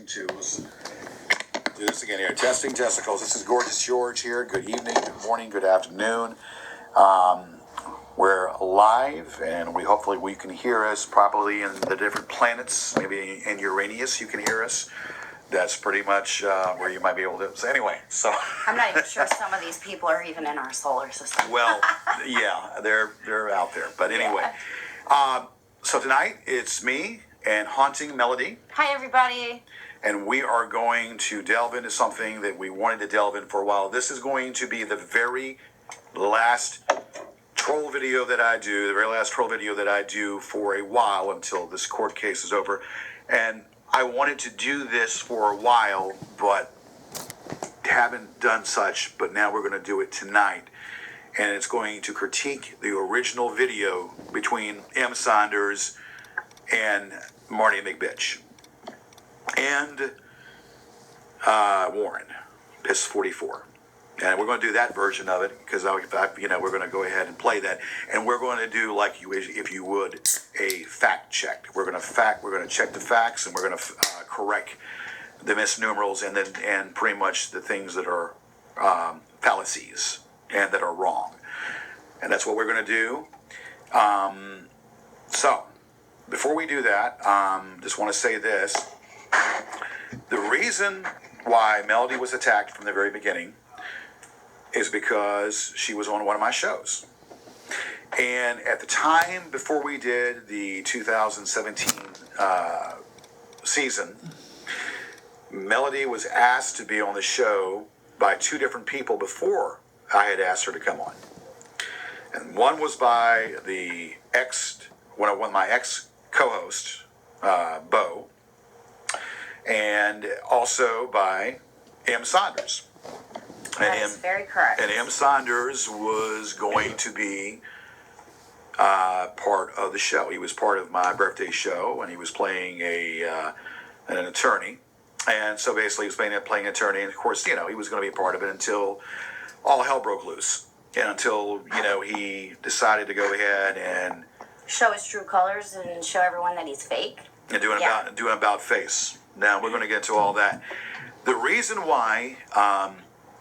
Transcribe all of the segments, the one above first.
testing too. Let's do this again here. Testing testicles. This is Gorgeous George here. Good evening, good morning, good afternoon. We're live, and hopefully we can hear us properly in the different planets. Maybe in Uranus you can hear us. That's pretty much where you might be able to. So anyway, so I'm not even sure some of these people are even in our solar system. Well, yeah, they're out there. But anyway, so tonight it's me and Haunting Melody. Hi, everybody. And we are going to delve into something that we wanted to delve in for a while. This is going to be the very last troll video that I do, the very last troll video that I do for a while until this court case is over. And I wanted to do this for a while, but haven't done such, but now we're going to do it tonight. And it's going to critique the original video between M. Saunders and Marty McBitch. And Warren, Piss 44. And we're going to do that version of it because we're going to go ahead and play that. And we're going to do, like if you would, a fact check. We're going to check the facts, and we're going to correct the misnumerals and pretty much the things that are fallacies and that are wrong. And that's what we're going to do. So before we do that, just want to say this. The reason why Melody was attacked from the very beginning is because she was on one of my shows. And at the time before we did the 2017 season, Melody was asked to be on the show by two different people before I had asked her to come on. And one was by one of my ex co-hosts, Bo, and also by M. Saunders. That is very correct. And M. Saunders was going to be part of the show. He was part of my birthday show, and he was playing an attorney. And so basically he was playing an attorney, and of course, he was going to be a part of it until all hell broke loose. And until, he decided to go ahead and show his true colors and show everyone that he's fake. And do an about face. Now, we're going to get into all that. The reason why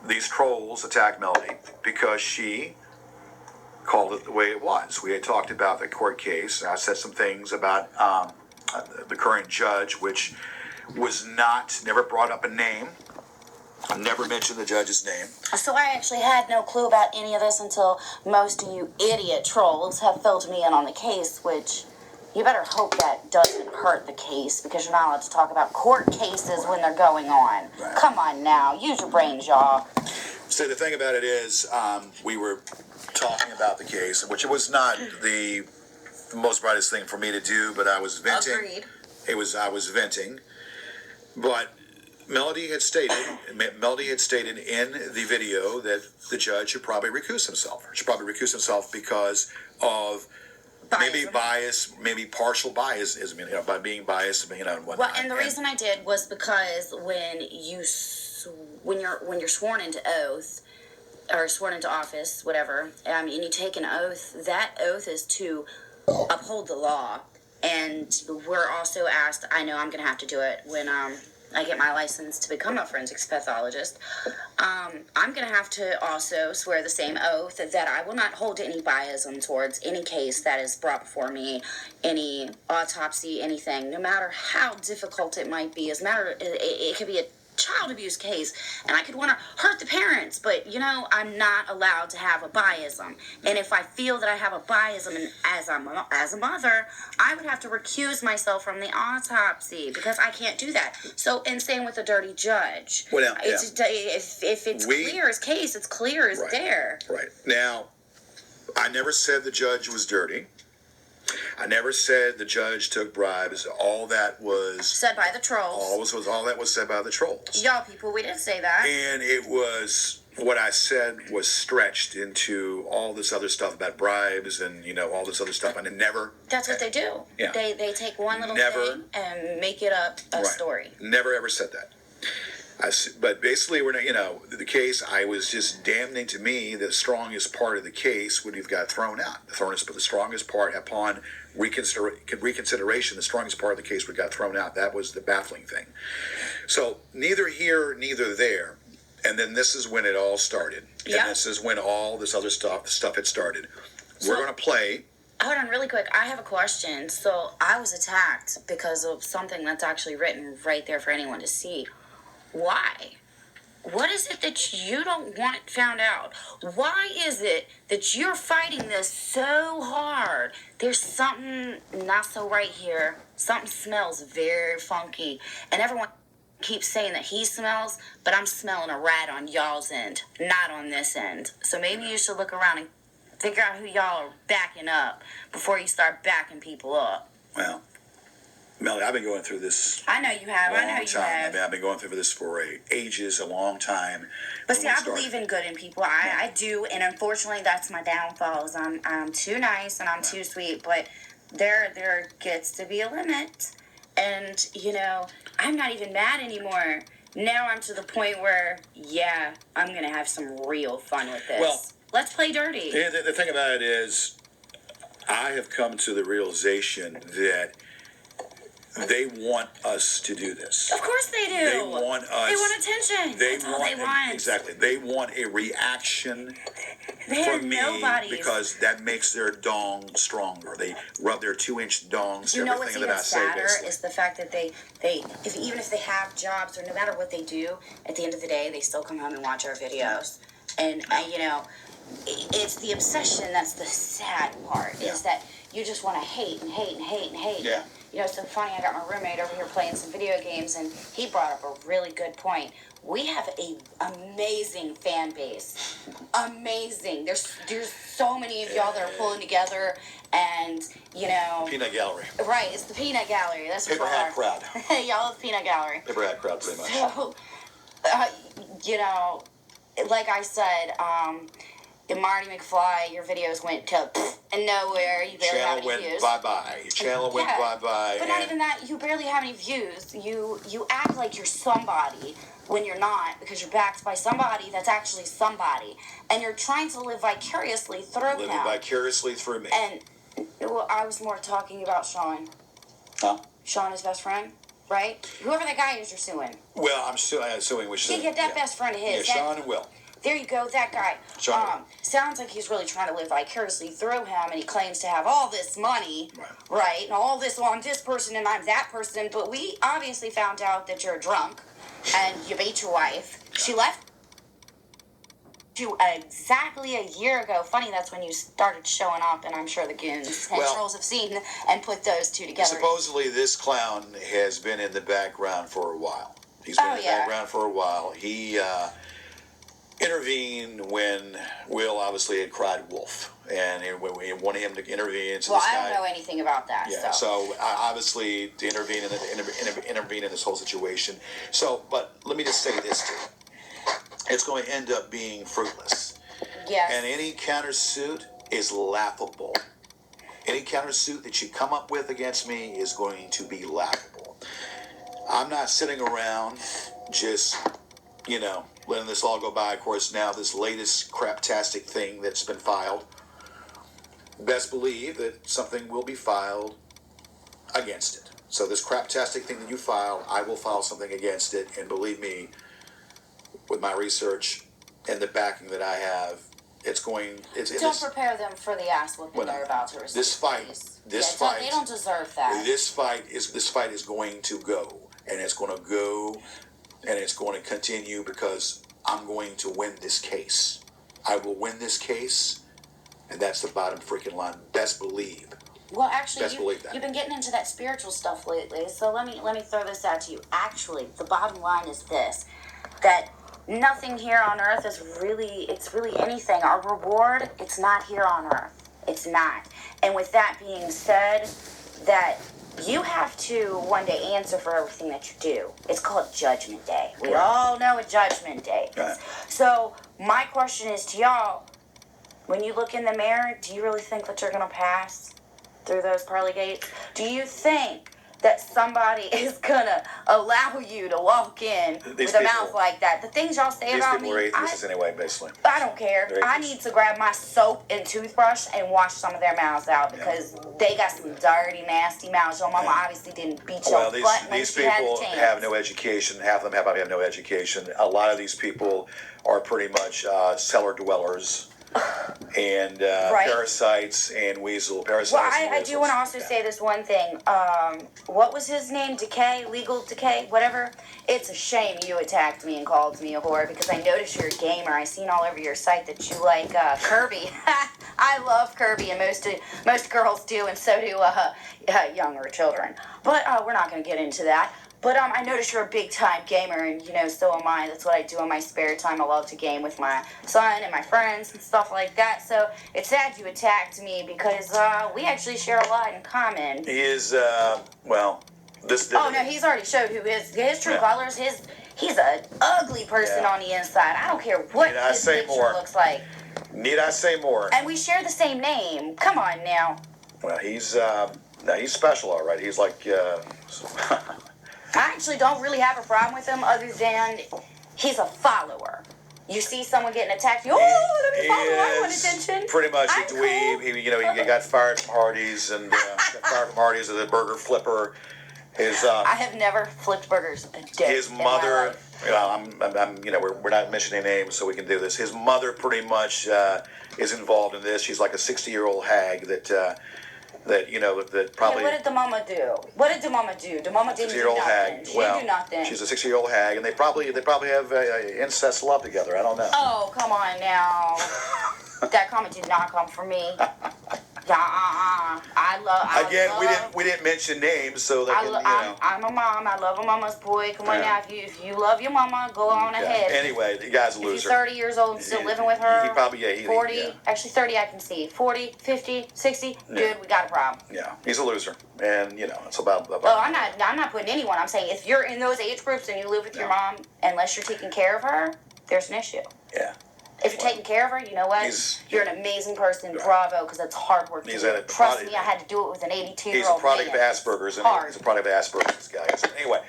these trolls attacked Melody, because she called it the way it was. We had talked about the court case. I said some things about the current judge, which was never brought up a name. Never mentioned the judge's name. So I actually had no clue about any of this until most of you idiot trolls have filled me in on the case, which you better hope that doesn't hurt the case, because you're not allowed to talk about court cases when they're going on. Right. Come on now, use your brains, y'all. So the thing about it is, we were talking about the case, which it was not the most brightest thing for me to do, but I was venting. Agreed. I was venting, but Melody had stated in the video that the judge should probably recuse himself. Should probably recuse himself because of maybe bias, maybe partial bias, by being biased, and whatnot. Well, and the reason I did was because when you're sworn into oath or sworn into office, whatever, and you take an oath, that oath is to uphold the law. And we're also asked. I know I'm going to have to do it when I get my license to become a forensics pathologist. I'm going to have to also swear the same oath that I will not hold any biasm towards any case that is brought before me, any autopsy, anything, no matter how difficult it might be. It could be a child abuse case, and I could want to hurt the parents, but I'm not allowed to have a biasm. And if I feel that I have a biasm, and as a mother, I would have to recuse myself from the autopsy because I can't do that. So, and same with a dirty judge. Well, if it's clear as case, it's clear as dare. Right. Now, I never said the judge was dirty. I never said the judge took bribes. All that was said by the trolls. All that was said by the trolls. Y'all people, we didn't say that. And it was, what I said was stretched into all this other stuff about bribes and all this other stuff, and it never. That's what they do. Yeah. They take one little thing and make it up a story. Never ever said that. But basically, we're not, the case, I was just damning to me the strongest part of the case would have got thrown out. The strongest part upon reconsideration, the strongest part of the case would have got thrown out. That was the baffling thing. So neither here, neither there. And then this is when it all started. Yeah. And this is when all this other stuff had started. We're going to play. Hold on really quick. I have a question. So I was attacked because of something that's actually written right there for anyone to see. Why? What is it that you don't want found out? Why is it that you're fighting this so hard? There's something not so right here. Something smells very funky. And everyone keeps saying that he smells, but I'm smelling a rat on y'all's end, not on this end. So maybe you should look around and figure out who y'all are backing up before you start backing people up. Well, Melody, I've been going through this. I know you have. I know you have. I've been going through this for ages, a long time. But see, I believe in good in people. I do, and unfortunately, that's my downfall. Is I'm too nice and I'm too sweet. But there gets to be a limit, and I'm not even mad anymore. Now I'm to the point where I'm gonna have some real fun with this. Well, let's play dirty. The thing about it is, I have come to the realization that they want us to do this. Of course they do. They want us. They want attention. That's all they want. Exactly. They want a reaction from me because that makes their dong stronger. They rub their 2-inch dongs. You know what's even sadder is the fact that they even if they have jobs or no matter what they do, at the end of the day, they still come home and watch our videos. And it's the obsession that's the sad part. Is that you just want to hate and hate and hate and hate. Yeah. It's so funny. I got my roommate over here playing some video games, and he brought up a really good point. We have a amazing fan base. Amazing. There's so many of y'all that are pulling together, and Peanut gallery. Right, it's the peanut gallery. That's what Paper hat crowd. Y'all have peanut gallery. Paper hat crowd, pretty much. So, like I said, Marty McFly, your videos went to and nowhere. You barely have any views. Bye-bye. Your channel went bye-bye. But not even that. You barely have any views. You act like you're somebody when you're not, because you're backed by somebody that's actually somebody, and you're trying to live vicariously through him. Living vicariously through me. And I was more talking about Sean. Huh? Sean, his best friend, right? Whoever that guy is, you're suing. Well, I'm suing. Which best friend of his. Yeah, Sean and Will. There you go, that guy. Sounds like he's really trying to live vicariously through him, and he claims to have all this money, right? And all this on this person, and I'm that person. But we obviously found out that you're drunk, and you beat your wife. She left you exactly a year ago. Funny, that's when you started showing up, and I'm sure the goons and trolls have seen and put those two together. Supposedly, this clown has been in the background for a while. He's been in the background for a while. He intervened when Will obviously had cried wolf, and we wanted him to intervene. So I don't know anything about that. Yeah, so obviously to intervene in this whole situation. So, but let me just say this too: it's going to end up being fruitless. Yes. And any countersuit is laughable. Any countersuit that you come up with against me is going to be laughable. I'm not sitting around just, letting this all go by. Of course, now this latest craptastic thing that's been filed, best believe that something will be filed against it. So this craptastic thing that you filed, I will file something against it. And believe me, with my research and the backing that I have, don't prepare them for the ass whooping they're about to receive. This fight, they don't deserve that. This fight is going to go, and it's going to go. And it's going to continue because I'm going to win this case. I will win this case, and that's the bottom freaking line. Best believe. Well, actually, you've been getting into that spiritual stuff lately. So let me throw this out to you. Actually, the bottom line is this: that nothing here on earth is really anything. Our reward, it's not here on earth. It's not. And with that being said, that you have to one day answer for everything that you do. It's called Judgment Day. We all know what Judgment Day is. Right. So my question is to y'all, when you look in the mirror, do you really think that you're going to pass through those pearly gates? Do you think that somebody is gonna allow you to walk in with a mouth like that. The things y'all say about me, these people are atheists anyway, basically. I don't care. I need to grab my soap and toothbrush and wash some of their mouths out because they got some dirty, nasty mouths. Your mama obviously didn't beat your butt when these she had the people chance. have no education. Half of them have no education. A lot of these people are pretty much cellar dwellers. And parasites and parasites. Well, I do want to also say this one thing. What was his name? Legal Decay, whatever. It's a shame you attacked me and called me a whore because I noticed you're a gamer. I seen all over your site that you like Kirby. I love Kirby, and most girls do, and so do younger children. But we're not going to get into that. But I notice you're a big-time gamer, and, so am I. That's what I do in my spare time. I love to game with my son and my friends and stuff like that. So it's sad you attacked me because we actually share a lot in common. He is, this... Oh, no, he's already showed who his true colors. He's an ugly person on the inside. I don't care what his picture looks like. Need I say more? And we share the same name. Come on, now. Well, he's special, all right. He's like... I actually don't really have a problem with him other than he's a follower. You see someone getting attacked, let me follow, I want attention. Pretty much I'm a dweeb. Cool. He got fired from Hardee's and got fired from Hardee's as a burger flipper. I have never flipped burgers a day. His mother, we're not mentioning names, so we can do this. His mother pretty much is involved in this. She's like a 60-year-old hag that probably... What did the mama do? What did the mama do? The mama didn't do nothing. Hag. She didn't do nothing. She's a 60-year-old hag, and they probably have incest love together. I don't know. Oh, come on now. That comment did not come from me. We didn't mention names, so that I'm a mom. I love a mama's boy. Come on now, if you love your mama, go on ahead. Anyway, the guy's a loser. If you're 30 years old and still living with her, he probably 40. Actually, 30 I can see. 40, 50, 60. Dude, we got a problem. Yeah, he's a loser, and it's about. Well, I'm not putting anyone. I'm saying if you're in those age groups and you live with your mom, unless you're taking care of her, there's an issue. Yeah. If you're taking care of her, you know what? You're an amazing person. Bravo, because that's hard work. Trust me, I had to do it with an 82-year-old He's a product of Asperger's. He's a product of Asperger's, this guy. So anyway,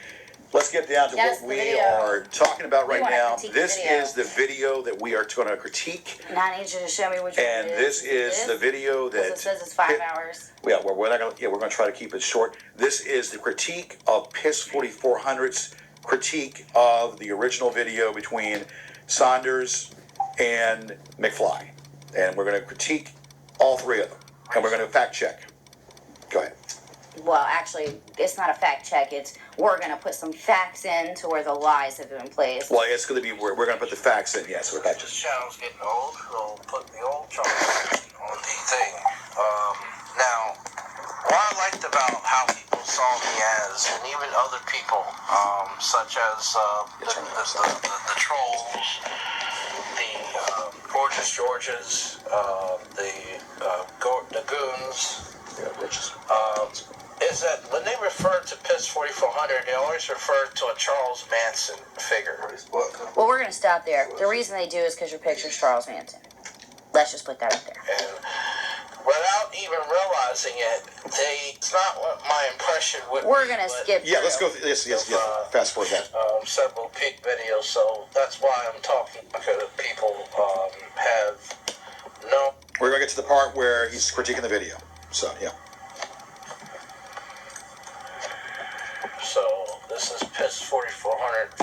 let's get down to what we are talking about right now. This is the video that we are going to critique. And I need you to show me which one it is. And this is the video that... It says it's 5 hours. Yeah, we're not going to... Yeah, we're going to try to keep it short. This is the critique of Piss 4400's critique of the original video between Saunders and McFly, and we're going to critique all three of them, and we're going to fact check. Go ahead. Well, actually, it's not a fact check. We're going to put some facts in to where the lies have been placed. Well, it's going to be we're going to put the facts in. Yes, we're fact checking. The channel's getting old. We'll put the old charts on the thing. Now, what I liked about how people saw me as, and even other people, such as the trolls, the Gorgeous Georges, the goons, is that when they refer to Piss 4400, they always refer to a Charles Manson figure. Well, we're going to stop there. The reason they do is because your picture's Charles Manson. Let's just put that out there. And without even realizing it, it's not what my impression would be. We're going to skip through. Yeah, let's go. Yes, fast forward that. Several peak videos, so that's why I'm talking, because people have no... We're going to get to the part where he's critiquing the video. So, yeah. So, this is Piss 4400 /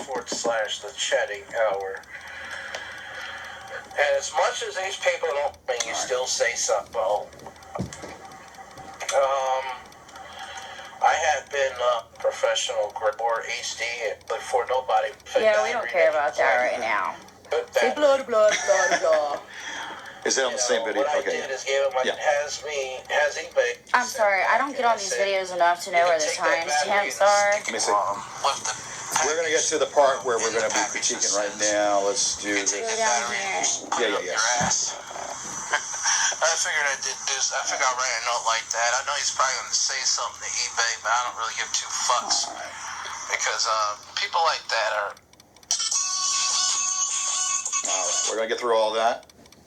the chatting hour. And as much as these people don't think you still say something, well, I have been a professional or HD before nobody... Yeah, we don't care about that right now. Say blah, blah, blah, blah. Is that on the same video? What I did is give him has eBay. I'm sorry, I don't get on these videos enough to know where the timestamps are. Let me see. We're going to get to the part where we're going to be critiquing right now. Let's do this. Go down here. Yeah. I figured I did this. I figured I'd write a note like that. I know he's probably going to say something to eBay, but I don't really give two fucks. Because people like that are... All right, we're going to get through all that.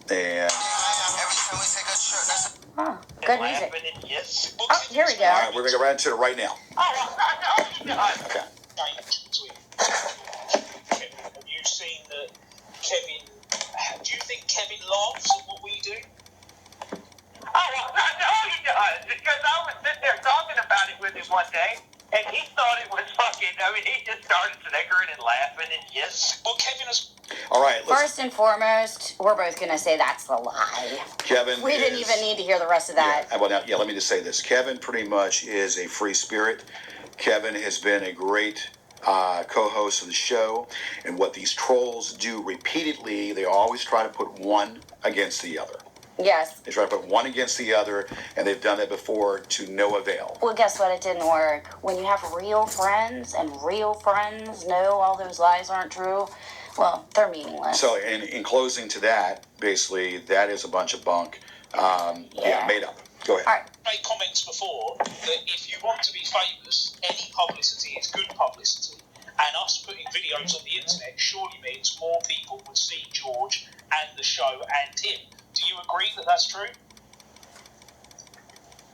And... Every time we take a shirt, that's... Oh, good music. Yes. Oh, here we go. All right, we're going to go right into it right now. Okay. Have you seen that Kevin? Do you think Kevin laughs at what we do? Oh, I know he does, because I was sitting there talking about it with him one day, and he thought it was fucking, he just started snickering and laughing, and yes. Well, Kevin has... All right. First and foremost, we're both going to say that's the lie. Kevin We didn't even need to hear the rest of that. Yeah, well, now, let me just say this. Kevin pretty much is a free spirit. Kevin has been a great co-host of the show, and what these trolls do repeatedly, they always try to put one against the other. Yes. They try to put one against the other, and they've done that before to no avail. Well, guess what? It didn't work. When you have real friends and real friends know all those lies aren't true, well, they're meaningless. So, in closing to that, basically, that is a bunch of bunk. Made up. Go ahead. All right. Made comments before that if you want to be famous, any publicity is good publicity. And us putting videos on the internet surely means more people would see George and the show and him. Do you agree that that's true?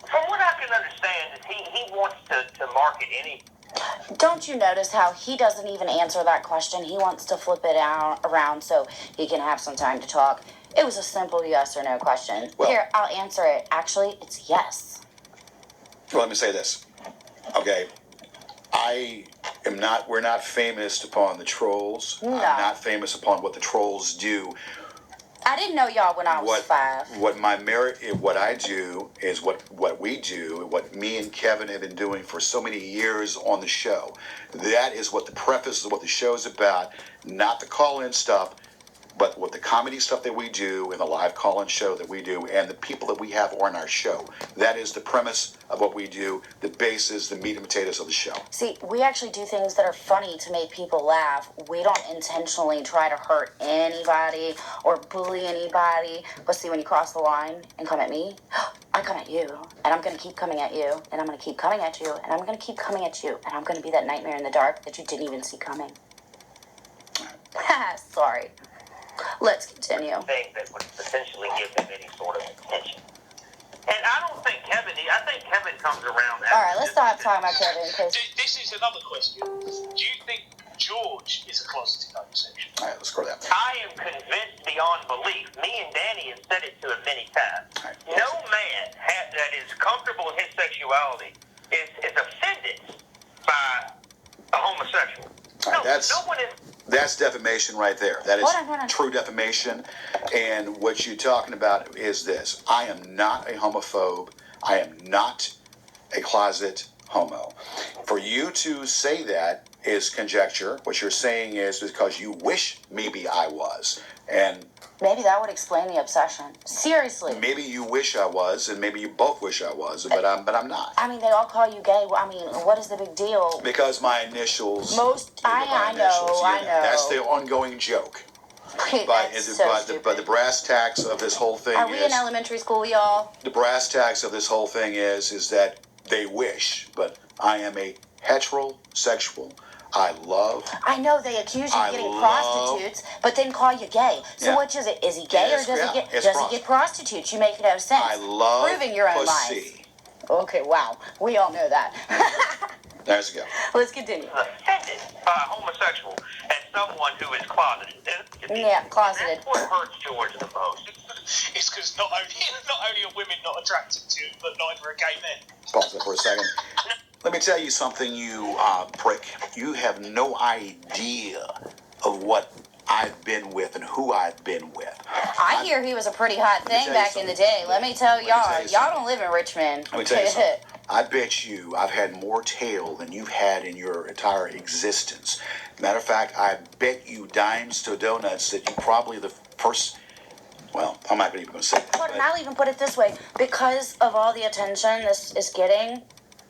From what I can understand, is he wants to market any... Don't you notice how he doesn't even answer that question? He wants to flip it around so he can have some time to talk. It was a simple yes or no question. Well, here, I'll answer it. Actually, it's yes. Well, let me say this. Okay. We're not famous upon the trolls. No. I'm not famous upon what the trolls do. I didn't know y'all when I was 5. What I do is what we do, what me and Kevin have been doing for so many years on the show. That is what the preface of what the show is about, not the call-in stuff, but what the comedy stuff that we do and the live call-in show that we do and the people that we have on our show. That is the premise of what we do, the basis, the meat and potatoes of the show. See, we actually do things that are funny to make people laugh. We don't intentionally try to hurt anybody or bully anybody. But see, when you cross the line and come at me, I come at you. And I'm going to keep coming at you. And I'm going to keep coming at you. And I'm going to keep coming at you. And I'm going to be that nightmare in the dark that you didn't even see coming. Sorry. Let's continue. Thing that would potentially give him any sort of attention. And I don't think Kevin, I think Kevin comes around... All right, let's stop talking about Kevin. This is another question. Do you think George is a closeted homosexual? All right, let's go to that. I am convinced beyond belief. Me and Danny have said it to him many times. Right. No man that is comfortable in his sexuality is offended by a homosexual. All right, no one is... That's defamation right there. That is Hold on. true defamation. And what you're talking about is this. I am not a homophobe. I am not a closet homo. For you to say that is conjecture. What you're saying is because you wish maybe I was. And Maybe that would explain the obsession. Seriously. maybe you wish I was, and maybe you both wish I was, but I'm not. I mean, they all call you gay. I mean, what is the big deal? Because my initials. I know. That's the ongoing joke. But the brass tacks of this whole thing Are we in elementary school, y'all? The brass tacks of this whole thing is that they wish, but I am a heterosexual. I love. I know they accuse you of getting prostitutes, but then call you gay. So which is it? Is he gay or does he get prostitutes? You make no sense. I love proving your own lies. pussy. Okay, wow. We all know that. There's a go. Let's continue. Offended by a homosexual and someone who is closeted. Yeah, closeted. That's what hurts George the most. It's because not only are women not attracted to him, but neither are gay men. Pause that for a second. Let me tell you something, you prick. You have no idea of what I've been with and who I've been with. I hear he was a pretty hot thing back in the day. Let me tell y'all. Y'all don't live in Richmond. Let me tell you something. I bet you I've had more tail than you've had in your entire existence. Matter of fact, I bet you dimes to donuts that you probably the first... Well, I'm not even going to say that. But I'll even put it this way. Because of all the attention this is getting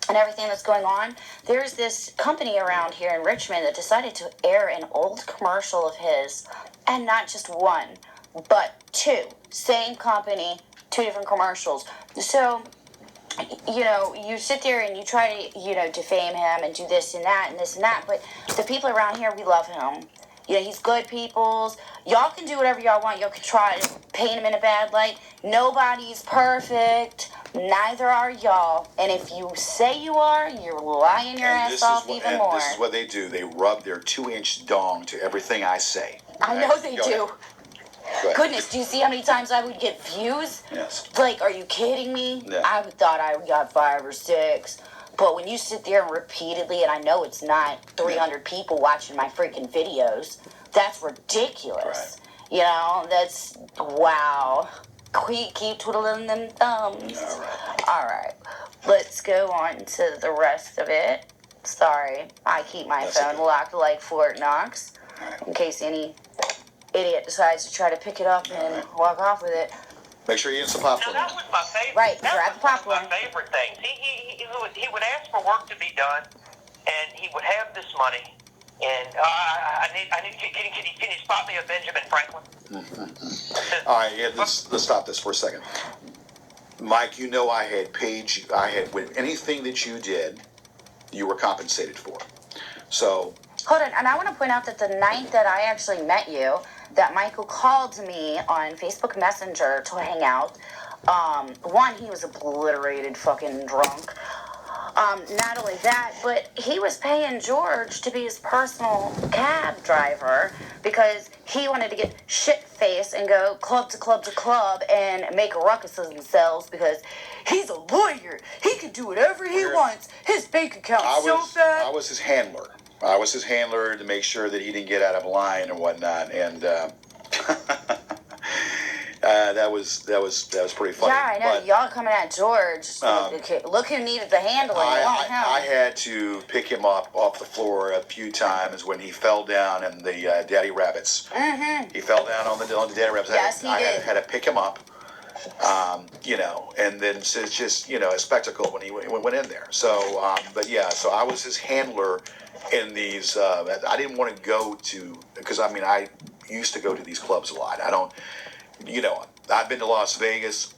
and everything that's going on, there's this company around here in Richmond that decided to air an old commercial of his, and not just one, but 2. Same company, 2 different commercials. So, you know, you sit there and you try to, defame him and do this and that and this and that, but the people around here, we love him. You know, he's good people's. Y'all can do whatever y'all want. Y'all can try to paint him in a bad light. Nobody's perfect. Neither are y'all. And if you say you are, you're lying your ass off even more. This is what they do. They rub their 2-inch dong to everything I say. I know they do. Goodness, do you see how many times I would get views? Yes. Like, are you kidding me? Yeah. I thought I got 5 or 6. But when you sit there and repeatedly, and I know it's not 300 people watching my freaking videos, that's ridiculous. Right. You know, that's, wow. Keep twiddling them thumbs. All right. Let's go on to the rest of it. Sorry, I keep my phone locked like Fort Knox in case any idiot decides to try to pick it up and walk off with it. Make sure you eat some Now, popcorn. that was my favorite. Right, that grab was the popcorn. one of my favorite things. He would ask for work to be done, and he would have this money. And I need. Can you spot me a Benjamin Franklin? All right, yeah, let's stop this for a second. Mike, you know I had paid you. With anything that you did, you were compensated for. So. Hold on, and I want to point out that the night that I actually met you, that Michael called me on Facebook Messenger to hang out. One, he was obliterated, fucking drunk. Not only that, but he was paying George to be his personal cab driver because he wanted to get shit-faced and go club to club to club and make a ruckus of themselves because he's a lawyer. He can do whatever he wants. His bank account's so fat. I was his handler. I was his handler to make sure that he didn't get out of line and whatnot. And that was pretty funny. Yeah, I know. But, y'all coming at George. Look who needed the handling. I had to pick him up off the floor a few times when he fell down in the Daddy Rabbits. Mm-hmm. He fell down on the Daddy Rabbits. Yes, I he did. had to pick him up. You know, and then it's just, you know, a spectacle when he went in there. So, but yeah, so I was his handler in these. I didn't want to go to, because I mean, I used to go to these clubs a lot. I don't, you know, I've been to Las Vegas,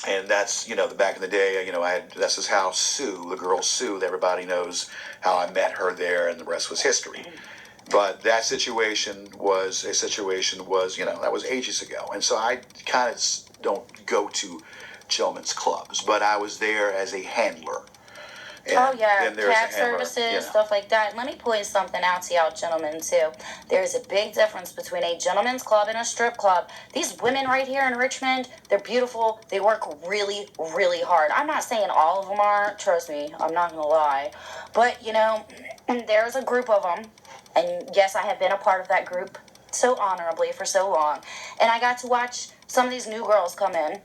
and that's, you know, back in the day, you know, this is how Sue, the girl Sue, that everybody knows how I met her there, and the rest was history. But that situation was, you know, that was ages ago. And so I kind of don't go to gentlemen's clubs, but I was there as a handler. And oh yeah, then there's cab a handler, services, you know. stuff like that. Let me point something out to y'all gentlemen too. There's a big difference between a gentleman's club and a strip club. These women right here in Richmond, they're beautiful. They work really, really hard. I'm not saying all of them are. Trust me, I'm not gonna lie. But you know, there's a group of them, and yes, I have been a part of that group so honorably for so long. And I got to watch some of these new girls come in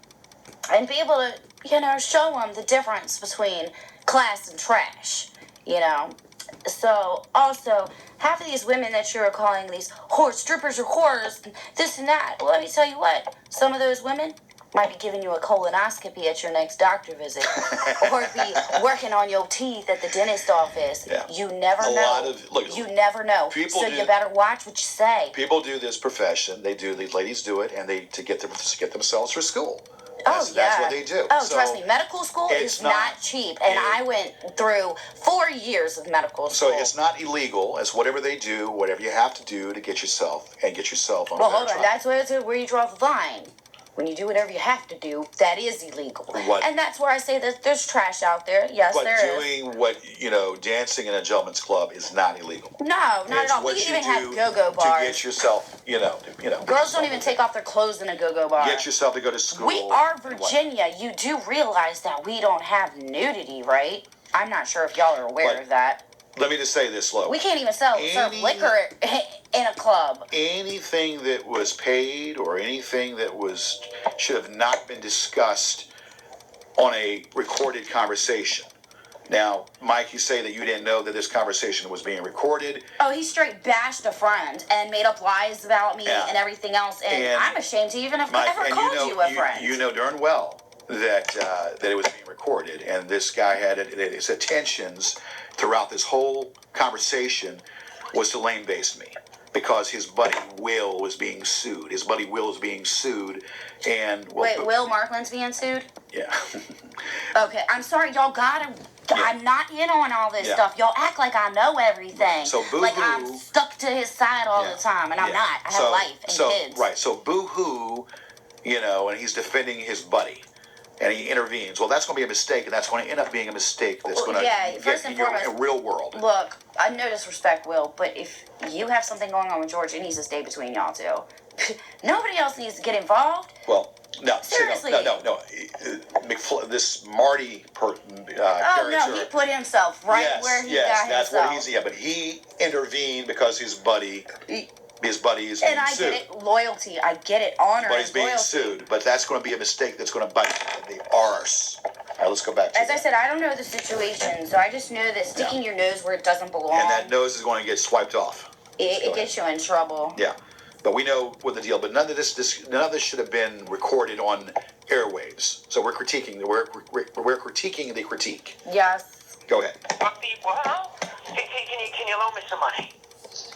and be able to, you know, show them the difference between class and trash, you know. So, also, half of these women that you're calling these whore strippers or whores, this and that, well, let me tell you what, some of those women might be giving you a colonoscopy at your next doctor visit, or be working on your teeth at the dentist office. Yeah. You never know. You never know. So you better watch what you say. People do this profession. These ladies do it, and to get themselves through school. That's what they do. Oh, so, trust me, medical school is not cheap, and I went through 4 years of medical school. So it's not illegal. It's whatever they do, whatever you have to do to get yourself on a better hold on, track. that's where you draw the line. When you do whatever you have to do, that is illegal. And that's where I say that there's trash out there. Yes, there is. But doing what, you know, dancing in a gentleman's club is not illegal. No, not at all. We even have go-go bars. To get yourself, you know. Girls don't even take off their clothes in a go-go bar. Get yourself to go to school. We are Virginia. You do realize that we don't have nudity, right? I'm not sure if y'all are aware of that. Let me just say this, Lo. We can't even serve liquor in a club. Anything that was paid or anything that should have not been discussed on a recorded conversation. Now, Mike, you say that you didn't know that this conversation was being recorded. Oh, he straight bashed a friend and made up lies about me and everything else. And I'm ashamed to even have ever called you a friend. You know darn well that it was being recorded. And this guy had his attentions throughout this whole conversation was to lame-base me. Because his buddy Will was being sued. And... Wait, Will Markland's being sued? Yeah. Okay, I'm sorry, y'all gotta I'm not in on all this Yeah. stuff. Y'all act like I know everything. So Boo like Hoo- I'm stuck to his side all the time, and I'm not. I have life and kids. Right. So Boo Hoo, and he's defending his buddy. And he intervenes. Well, that's going to be a mistake, and that's going to end up being a mistake that's going to first get and in your foremost, real world. Look, I no disrespect, Will, but if you have something going on with George, it needs to stay between y'all two. Nobody else needs to get involved. Well, no. Seriously. No. This Marty character. No, he put himself right where he got that's himself. what he's. Yeah, but he intervened because his buddy is being sued. And I get it, loyalty. I get it, honor. But he's being loyalty. sued. But that's going to be a mistake that's going to bite in the arse. All right, let's go back to As I said, I don't know the situation, so I just know that sticking your nose where it doesn't belong, and that nose is going to get swiped off. it gets you in trouble. Yeah, but we know what the deal. But none of this should have been recorded on airwaves. So we're critiquing the critique. Yes. Go ahead. Well, can you loan me some money?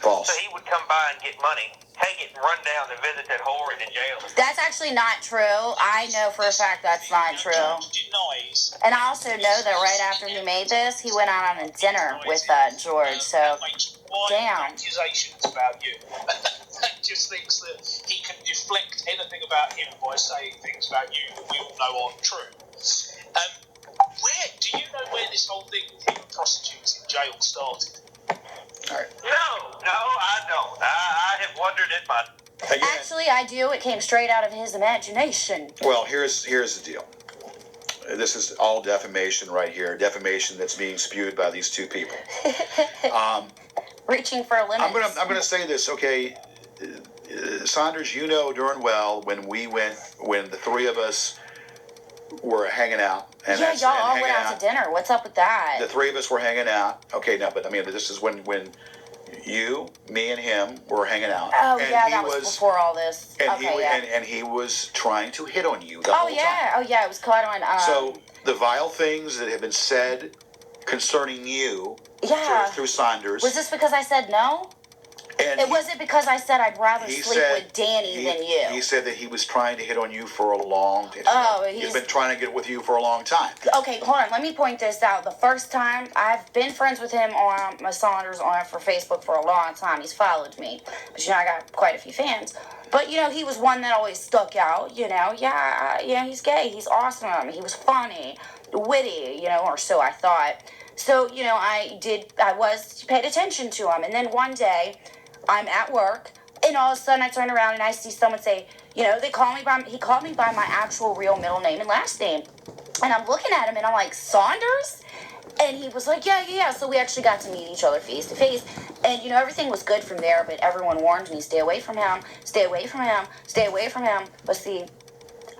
False. So he would come by and get money, take it, and run down and visit that whore in the jail. That's actually not true. I know for a fact that's not true. Denies. And I also know that right after he made this, he went out on a dinner with George. So, damn. Accusations about you. That just thinks that he can deflect anything about him by saying things about you that we all know aren't true. Do you know where this whole thing with him and prostitutes in jail started? All right. No, I don't. I have wondered it myself. Again, Actually, I do. It came straight out of his imagination. well, here's the deal. This is all defamation right here. Defamation that's being spewed by these two people. Reaching for limits. I'm gonna say this, okay? Saunders, you know darn well when the three of us were hanging out. And Yeah, y'all all hanging went out to dinner. What's up with that? The three of us were hanging out. Okay, no, but I mean, this is when you, me, and him were hanging out. Oh, and yeah, he that was before all this. And Okay, and he was trying to hit on you the Oh, whole time. yeah. Oh, yeah, it was caught on... So the vile things that have been said concerning you Yeah. through Saunders. Was this because I said no? And It wasn't because I said I'd rather he sleep said- with Danny than you. He said that he was trying to hit on you for a long time. Oh, he's been trying to get with you for a long time. Okay, hold on. Let me point this out. The first time, I've been friends with him on my Saunders for Facebook for a long time. He's followed me. But, I got quite a few fans. But, he was one that always stuck out, Yeah, he's gay. He's awesome. He was funny, witty, or so I thought. So, I paid attention to him. And then one day, I'm at work, and all of a sudden I turn around and I see someone say, he called me by my actual real middle name and last name. And I'm looking at him and I'm like, Saunders? And he was like, yeah. So we actually got to meet each other face to face. And, everything was good from there, but everyone warned me, stay away from him, stay away from him, stay away from him. But see,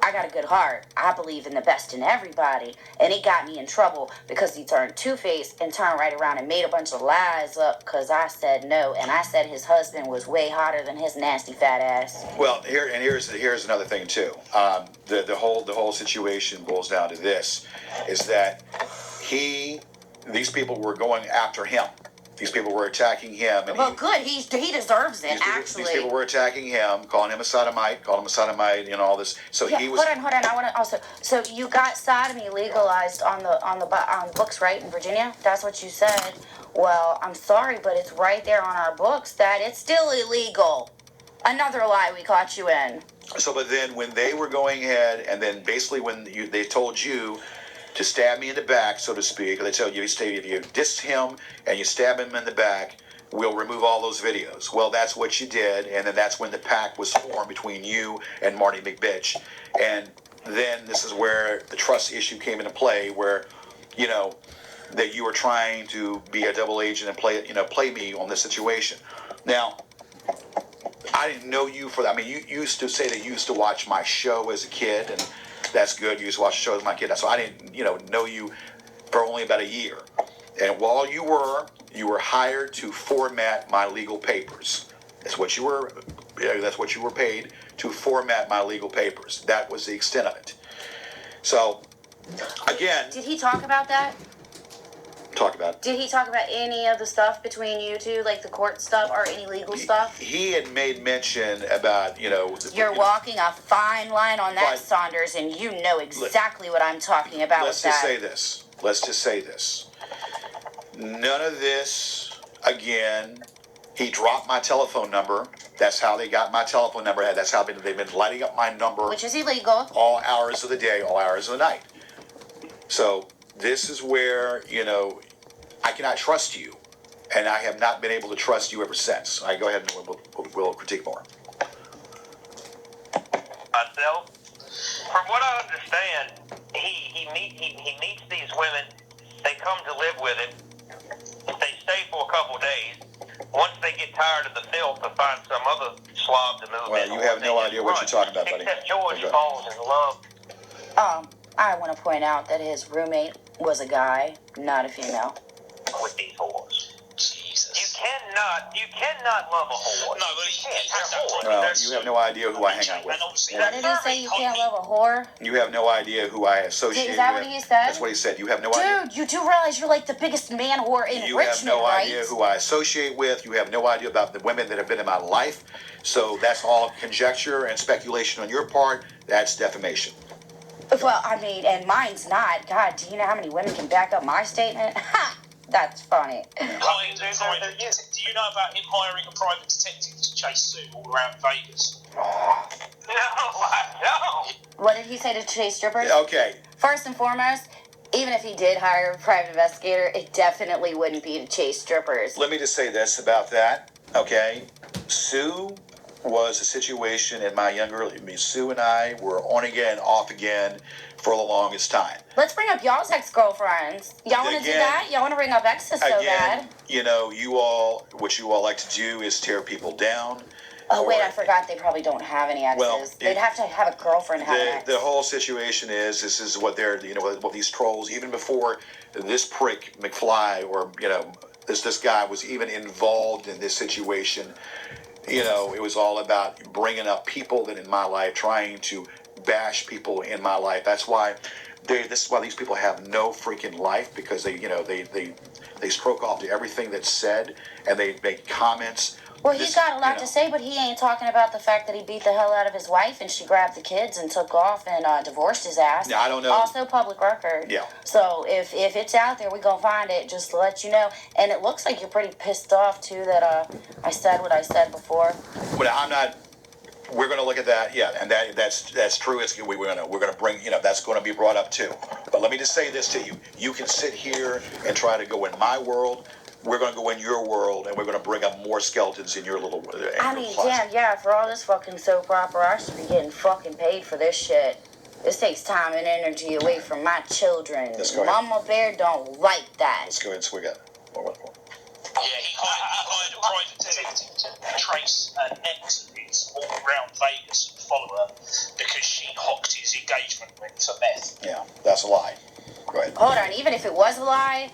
I got a good heart. I believe in the best in everybody. And it got me in trouble because he turned two-faced and turned right around and made a bunch of lies up because I said no. And I said his husband was way hotter than his nasty fat ass. Well, here's another thing too. The whole situation boils down to this: is that these people were going after him. These people were attacking him. And Well, good. He deserves it, actually. These people were attacking him, calling him a sodomite, all this. So Yeah, he was. hold on. I want to also. So you got sodomy legalized on the books, right, in Virginia? That's what you said. Well, I'm sorry, but it's right there on our books that it's still illegal. Another lie we caught you in. So, but then when they were going ahead, and then basically when they told you to stab me in the back, so to speak, they tell you, if you diss him and you stab him in the back, we'll remove all those videos. Well, that's what you did, and then that's when the pact was formed between you and Marty McBitch. And then this is where the trust issue came into play, where, that you were trying to be a double agent and play me on this situation. Now, I didn't know you for that. I mean, you used to say that you used to watch my show as a kid, and that's good. You used to watch the show as my kid. So I didn't, know you for only about a year. And while you were hired to format my legal papers. That's what you were paid, to format my legal papers. That was the extent of it. So, again, Did he talk about that? Did he talk about any of the stuff between you two, like the court stuff or any legal stuff? He had made mention about, You're walking a fine line on that, Fine. Saunders, and you know exactly what I'm talking about Let's with just that. say this. let's just say this. None of this, again, he dropped my telephone number. That's how they got my telephone number. That's how they've been lighting up my number. Which is illegal. All hours of the day, all hours of the night. So this is where, I cannot trust you. And I have not been able to trust you ever since. Go ahead and we'll critique more. Myself, from what I understand, he meets these women. They come to live with him. They stay for a couple days. Once they get tired of the filth, they find some other slob to move in. Well, you have no idea what you're talking about, buddy. Except George falls in love. I want to point out that his roommate was a guy, not a female. With these whores. Jesus. You cannot love a whore. No, but he has that whore. problem. Well, you have no idea who I hang out with. And obviously, What did he say? You can't love a whore? You have no idea who I associate with. Is that what he said? That's what he said. You have no idea. Dude, you do realize you're like the biggest man whore in You Richmond, have no right? idea who I associate with. You have no idea about the women that have been in my life. So that's all conjecture and speculation on your part. That's defamation. Well, I mean, and mine's not. God, do you know how many women can back up my statement? Ha! That's funny. Do you know about him hiring a private detective to chase Sue all around Vegas? No, I don't. What did he say to chase strippers? Okay. First and foremost, even if he did hire a private investigator, it definitely wouldn't be to chase strippers. Let me just say this about that. Okay. Sue was a situation in my younger. Sue and I were on again, off again for the longest time. Let's bring up y'all's ex-girlfriends. Y'all want to do that? Y'all want to bring up exes so bad? What you all like to do is tear people down. Oh, wait, I forgot they probably don't have any exes. Well, they'd have to have a girlfriend have an ex. The whole situation is, this is what they're, what these trolls, even before this prick McFly or, this guy was even involved in this situation, it was all about bringing up people that in my life, trying to bash people in my life. That's why this is why these people have no freaking life, because they stroke off to everything that's said, and they make comments. Well, he's got a lot to say, but he ain't talking about the fact that he beat the hell out of his wife and she grabbed the kids and took off and divorced his ass. Yeah, I don't know. Also public record. Yeah. So if it's out there, we gonna find it, just to let you know. And it looks like you're pretty pissed off, too, that I said what I said before. But I'm not. We're going to look at that, yeah, and that's true. We're going to bring, that's going to be brought up too. But let me just say this to you: you can sit here and try to go in my world. We're going to go in your world, and we're going to bring up more skeletons in your little. I mean, damn, yeah. For all this fucking soap opera, I should be getting fucking paid for this shit. This takes time and energy away from my children. Let's go ahead. Mama Bear don't like that. Let's go ahead and swig it. More. Yeah, he hired a private detective to trace an ex of his all around Vegas and follow her because she hocked his engagement ring for meth. Yeah, that's a lie. Go ahead. Hold on, even if it was a lie,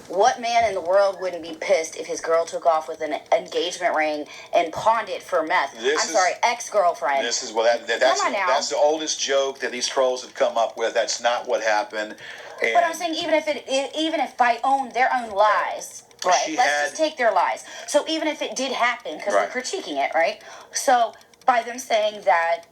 what man in the world wouldn't be pissed if his girl took off with an engagement ring and pawned it for meth? Ex-girlfriend. This is that's the oldest joke that these trolls have come up with. That's not what happened. And but I'm saying even if by their own lies, right? Let's just take their lies. So even if it did happen, because we're critiquing it, right? So by them saying that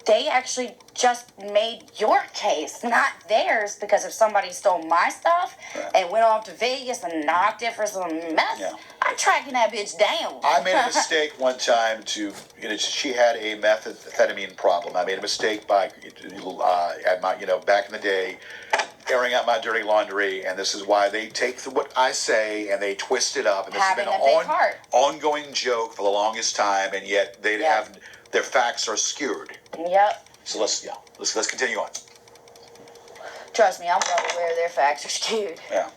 they actually just made your case, not theirs, because if somebody stole my stuff and went off to Vegas and knocked it for some meth, I'm tracking that bitch down. I made a mistake one time she had a methamphetamine problem. I made a mistake by, back in the day, airing out my dirty laundry, and this is why they take what I say and they twist it up. And this has been an ongoing joke for the longest time, and yet they have their facts are skewed. Yep. So let's continue on. Trust me, I'm well aware their facts are skewed. Yeah.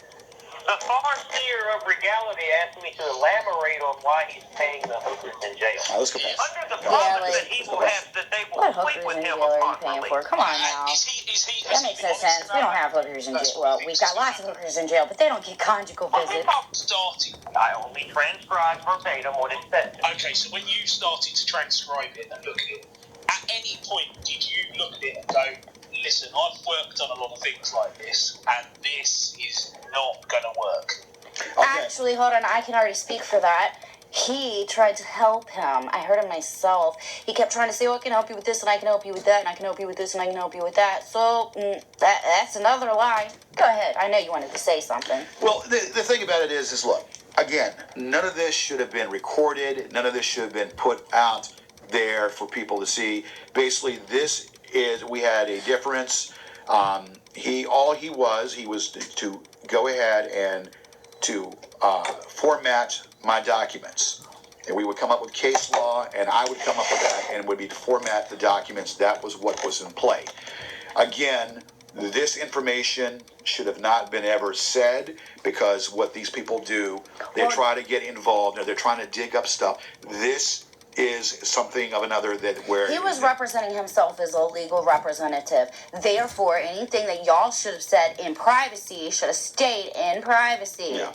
The far-seer of regality asked me to elaborate on why he's paying the hookers in jail. Let's go past. Under the promise that he will have that they will sleep with him upon release. Come on now. That makes no sense. We don't have hookers in jail. Well, we've got lots of hookers in jail, but they don't get conjugal visits. I only transcribe verbatim what it says. Okay, so when you started to transcribe it and look at it, at any point did you look at it and go, listen, I've worked on a lot of things like this, and this is not going to work? Okay. Actually, hold on, I can already speak for that. he tried to help him. I heard him myself. He kept trying to say, I can help you with this, and I can help you with that, and I can help you with this, and I can help you with that. So, that's another lie. Go ahead. I know you wanted to say something. Well, the thing about it is look, again, none of this should have been recorded. None of this should have been put out there for people to see. Basically, we had a difference. He was to go ahead and to format my documents. And we would come up with case law, and I would come up with that, and it would be to format the documents. That was what was in play. Again, this information should have not been ever said, because what these people do, they try to get involved, or they're trying to dig up stuff. This is something of another where he was representing himself as a legal representative. Therefore, anything that y'all should have said in privacy should have stayed in privacy. Yeah.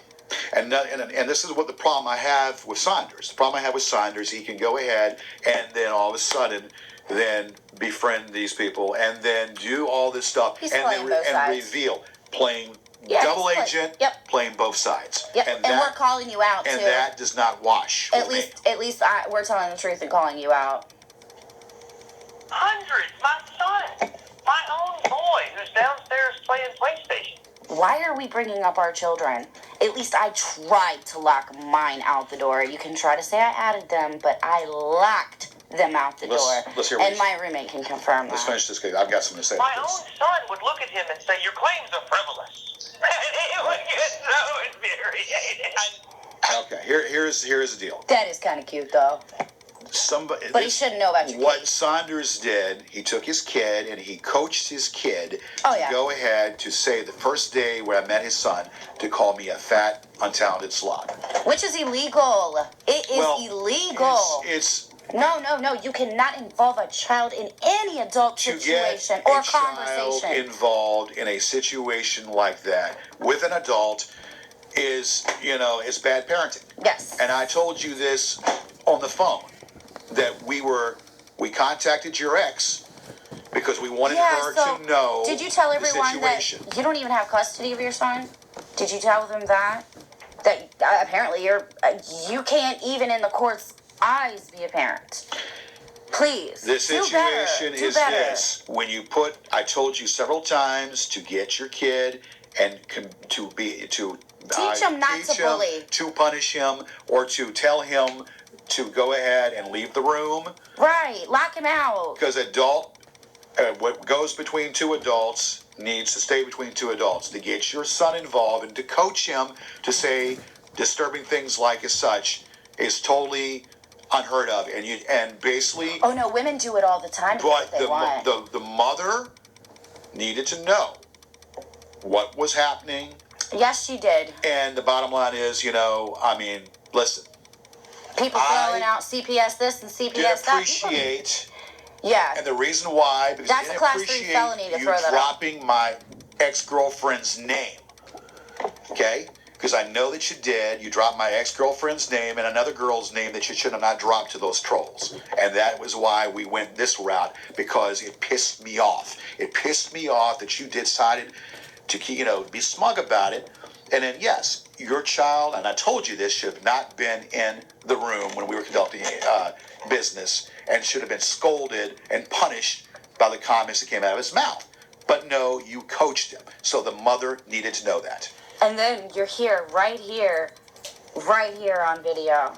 And this is what the problem I have with Saunders. The problem I have with Saunders, he can go ahead and then all of a sudden then befriend these people and then do all this stuff He's and playing both sides. reveal playing Yeah, double agent, playing both sides. Yep, and we're calling you out, and too. And that does not wash. At least we're telling the truth and calling you out. Hundreds. My son, my own boy, who's downstairs playing PlayStation. Why are we bringing up our children? At least I tried to lock mine out the door. You can try to say I added them, but I locked them out the door. Let's hear and my roommate can confirm Let's that. finish this case. I've got something to say. My own son would look at him and say, "Your claims are frivolous." And he would get so infuriated. Okay, here's the deal. That is kind of cute, though. But he shouldn't know about your What kid. Saunders did, he took his kid and he coached his kid to go ahead to say the first day where I met his son to call me a fat, untalented slob. Which is illegal. It is illegal. It's No. You cannot involve a child in any adult situation or conversation. Child involved in a situation like that with an adult is bad parenting. Yes. And I told you this on the phone, that we contacted your ex because we wanted her to know. Did you tell everyone that you don't even have custody of your son? Did you tell them that? That apparently you can't even in the court's eyes be a parent. Please. The situation is this. When you I told you several times to get your kid and to teach him not to bully, to punish him, or to tell him to go ahead and leave the room. Right, lock him out. Because what goes between two adults needs to stay between two adults. To get your son involved and to coach him to say disturbing things like as such is totally unheard of. And basically. Oh no, women do it all the time. But the mother needed to know what was happening. Yes, she did. And the bottom line is, listen. People throwing out CPS this and CPS that. Appreciate. Yeah. And the reason why, because that's a class 3 felony to throw that out. Dropping my ex-girlfriend's name. Okay? Because I know that you did. You dropped my ex-girlfriend's name and another girl's name that you should have not dropped to those trolls. And that was why we went this route, because it pissed me off. It pissed me off that you decided to be smug about it. And then, yes, your child, and I told you this, should have not been in the room when we were conducting business and should have been scolded and punished by the comments that came out of his mouth. But no, you coached him. So the mother needed to know that. And then you're right here on video,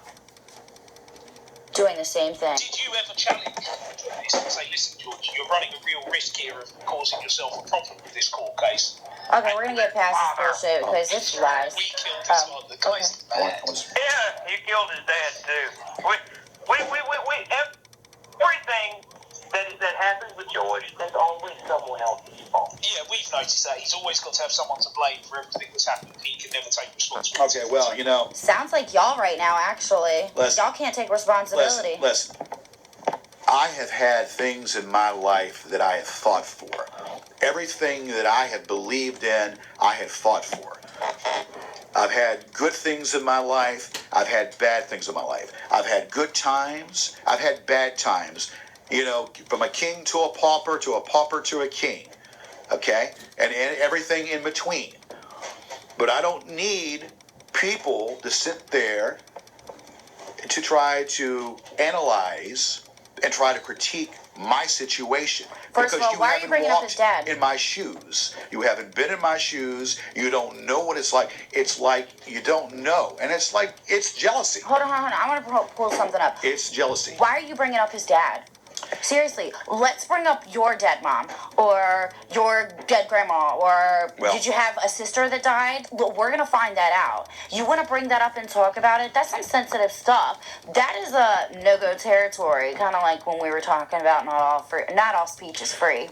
doing the same thing. Did you ever challenge this and say, listen, George, you're running a real risk here of causing yourself a problem with this court case? Okay, we're going to get past this bullshit because it's lies. We killed his father. The guy's mad. Yeah, he killed his dad, too. Everything that happens with George, there's always someone else's fault. Yeah, we've noticed that. He's always got to have someone to blame for everything that's happened. He can never take responsibility. Okay, well, Sounds like y'all right now, actually. Y'all can't take responsibility. Listen. I have had things in my life that I have fought for. Everything that I have believed in, I have fought for. I've had good things in my life. I've had bad things in my life. I've had good times. I've had bad times. From a king to a pauper to a king. Okay? And everything in between. But I don't need people to sit there to try to analyze and try to critique my situation. First of all, why are you bringing up his dad? In my shoes. You haven't been in my shoes. You don't know what it's like. It's like you don't know. And it's like, it's jealousy. Hold on. I want to pull something up. It's jealousy. Why are you bringing up his dad? Seriously, let's bring up your dead mom or your dead grandma or did you have a sister that died? Well, we're going to find that out. You want to bring that up and talk about it? That's some sensitive stuff. That is a no-go territory, kind of like when we were talking about not all speech is free.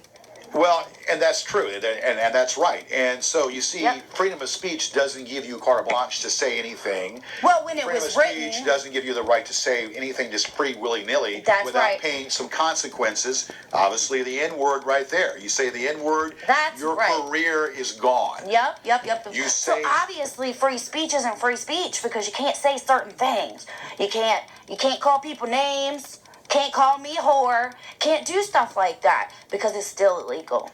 Well, and that's true, and that's right. And so you see, freedom of speech doesn't give you carte blanche to say anything. Well, when it freedom was of written, speech doesn't give you the right to say anything just pretty willy-nilly without paying some consequences. Obviously, the N-word right there. You say the N-word, your career is gone. Yep. You say, so obviously, free speech isn't free speech because you can't say certain things. You can't call people names. Can't call me a whore. Can't do stuff like that because it's still illegal.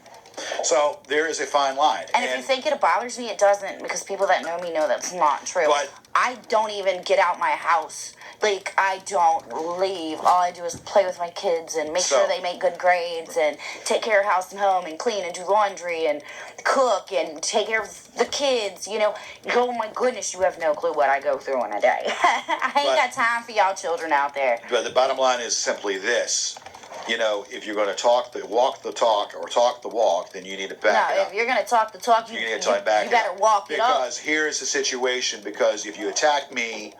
So there is a fine line. And if you think it bothers me, it doesn't, because people that know me know that's not true. But I don't even get out my house. Like, I don't leave. All I do is play with my kids and make sure they make good grades and take care of house and home and clean and do laundry and cook and take care of the kids. You know, oh my goodness, you have no clue what I go through in a day. I ain't got time for y'all children out there. But the bottom line is simply this. You know, if you're going to walk the talk or talk the walk, then you need to back it up. No, if you're going to talk the talk, you better walk it up. Because here's the situation. Because if you attack me,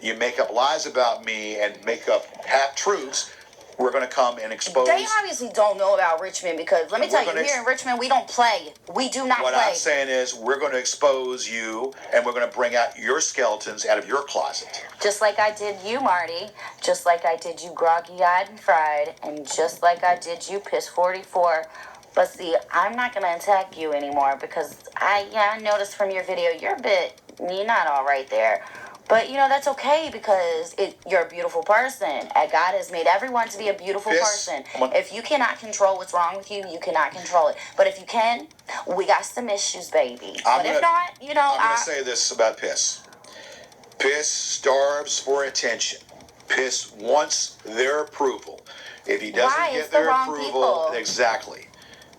you make up lies about me and make up half-truths, we're going to come and expose... They obviously don't know about Richmond because, let me tell you, here in Richmond, we don't play. We do not play. What I'm saying is we're going to expose you and we're going to bring out your skeletons out of your closet. Just like I did you, Marty. Just like I did you, groggy-eyed and fried. And just like I did you, piss 44. But see, I'm not going to attack you anymore because I noticed from your video, you're not all right there. But, you know, that's okay because you're a beautiful person. And God has made everyone to be a beautiful person. If you cannot control what's wrong with you, you cannot control it. But if you can, we got some issues, baby. If not, you know... I'm going to say this about Piss. Piss starves for attention. Piss wants their approval. If he doesn't get their approval... Exactly.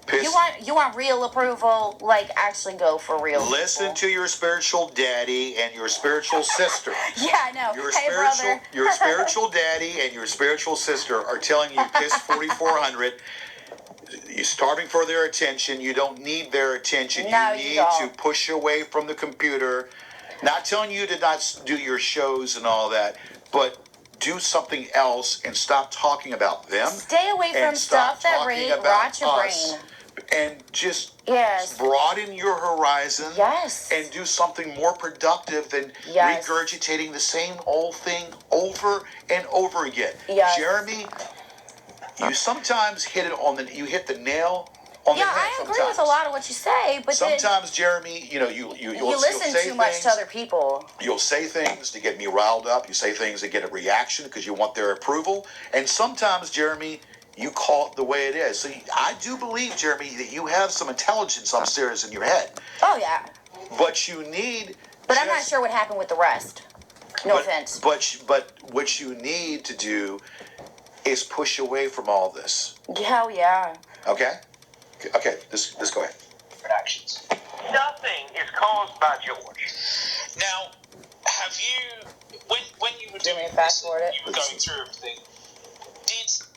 Piss. You want real approval? Like, actually go for real. Listen to your spiritual daddy and your spiritual sister. Yeah, I know. Brother. Your spiritual daddy and your spiritual sister are telling you piss 4,400. You're starving for their attention. You don't need their attention. No, you need to push away from the computer. Not telling you to not do your shows and all that, but do something else and stop talking about them. Stay away from stuff that rots your brain. And just broaden your horizon and do something more productive than regurgitating the same old thing over and over again. Jeremy, you sometimes hit the nail on the head. I agree with a lot of what you say, but sometimes, Jeremy, you listen too much to other people. You'll say things to get me riled up. You say things to get a reaction because you want their approval. And sometimes, Jeremy, you call it the way it is. So I do believe, Jeremy, that you have some intelligence upstairs in your head. Oh, yeah. But you need... But I'm not sure what happened with the rest. No offense. But what you need to do is push away from all this. Hell yeah. Okay? Okay, let's go ahead. Actions. Nothing is caused by George. Now, have you... When you were doing fast forward it? You were going through everything.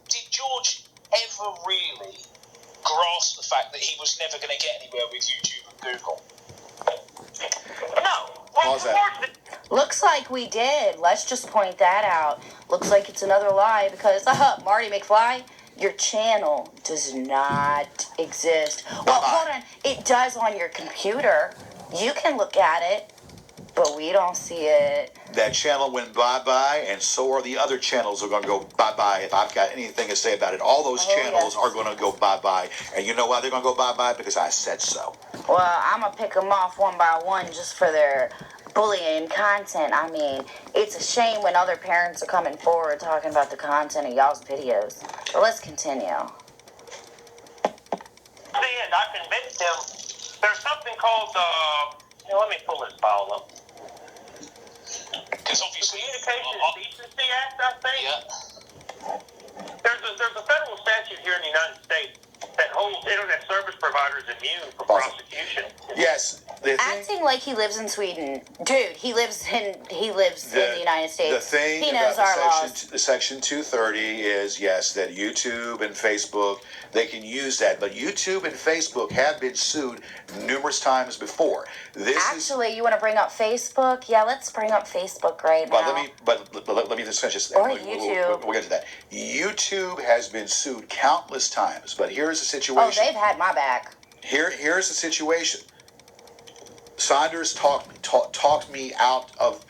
Did George ever really grasp the fact that he was never going to get anywhere with YouTube and Google? No. Well, Looks like we did. Let's just point that out. Looks like it's another lie because, Marty McFly, your channel does not exist. Well, hold on. It does on your computer. You can look at it, but we don't see it. That channel went bye-bye, and so are the other channels are going to go bye-bye if I've got anything to say about it. All those channels are going to go bye-bye. And you know why they're going to go bye-bye? Because I said so. Well, I'm going to pick them off one by one just for their bullying content. I mean, it's a shame when other parents are coming forward talking about the content of y'all's videos. But let's continue. And I convinced him there's something called, let me pull this file up. Because obviously. Communication and Decency Act, I think. Yeah. There's a federal statute here in the United States that holds internet service providers immune from prosecution. Yes. Acting like he lives in Sweden, dude. He lives in the United States. The thing he about knows our laws. the Section 230 is, yes, that YouTube and Facebook, they can use that, but YouTube and Facebook have been sued numerous times before. Actually, you want to bring up Facebook? Yeah, let's bring up Facebook right now. Let me just finish this. Or YouTube. We'll get to that. YouTube has been sued countless times, but here's the situation. Oh, they've had my back. Here's the situation. Saunders talked me out of,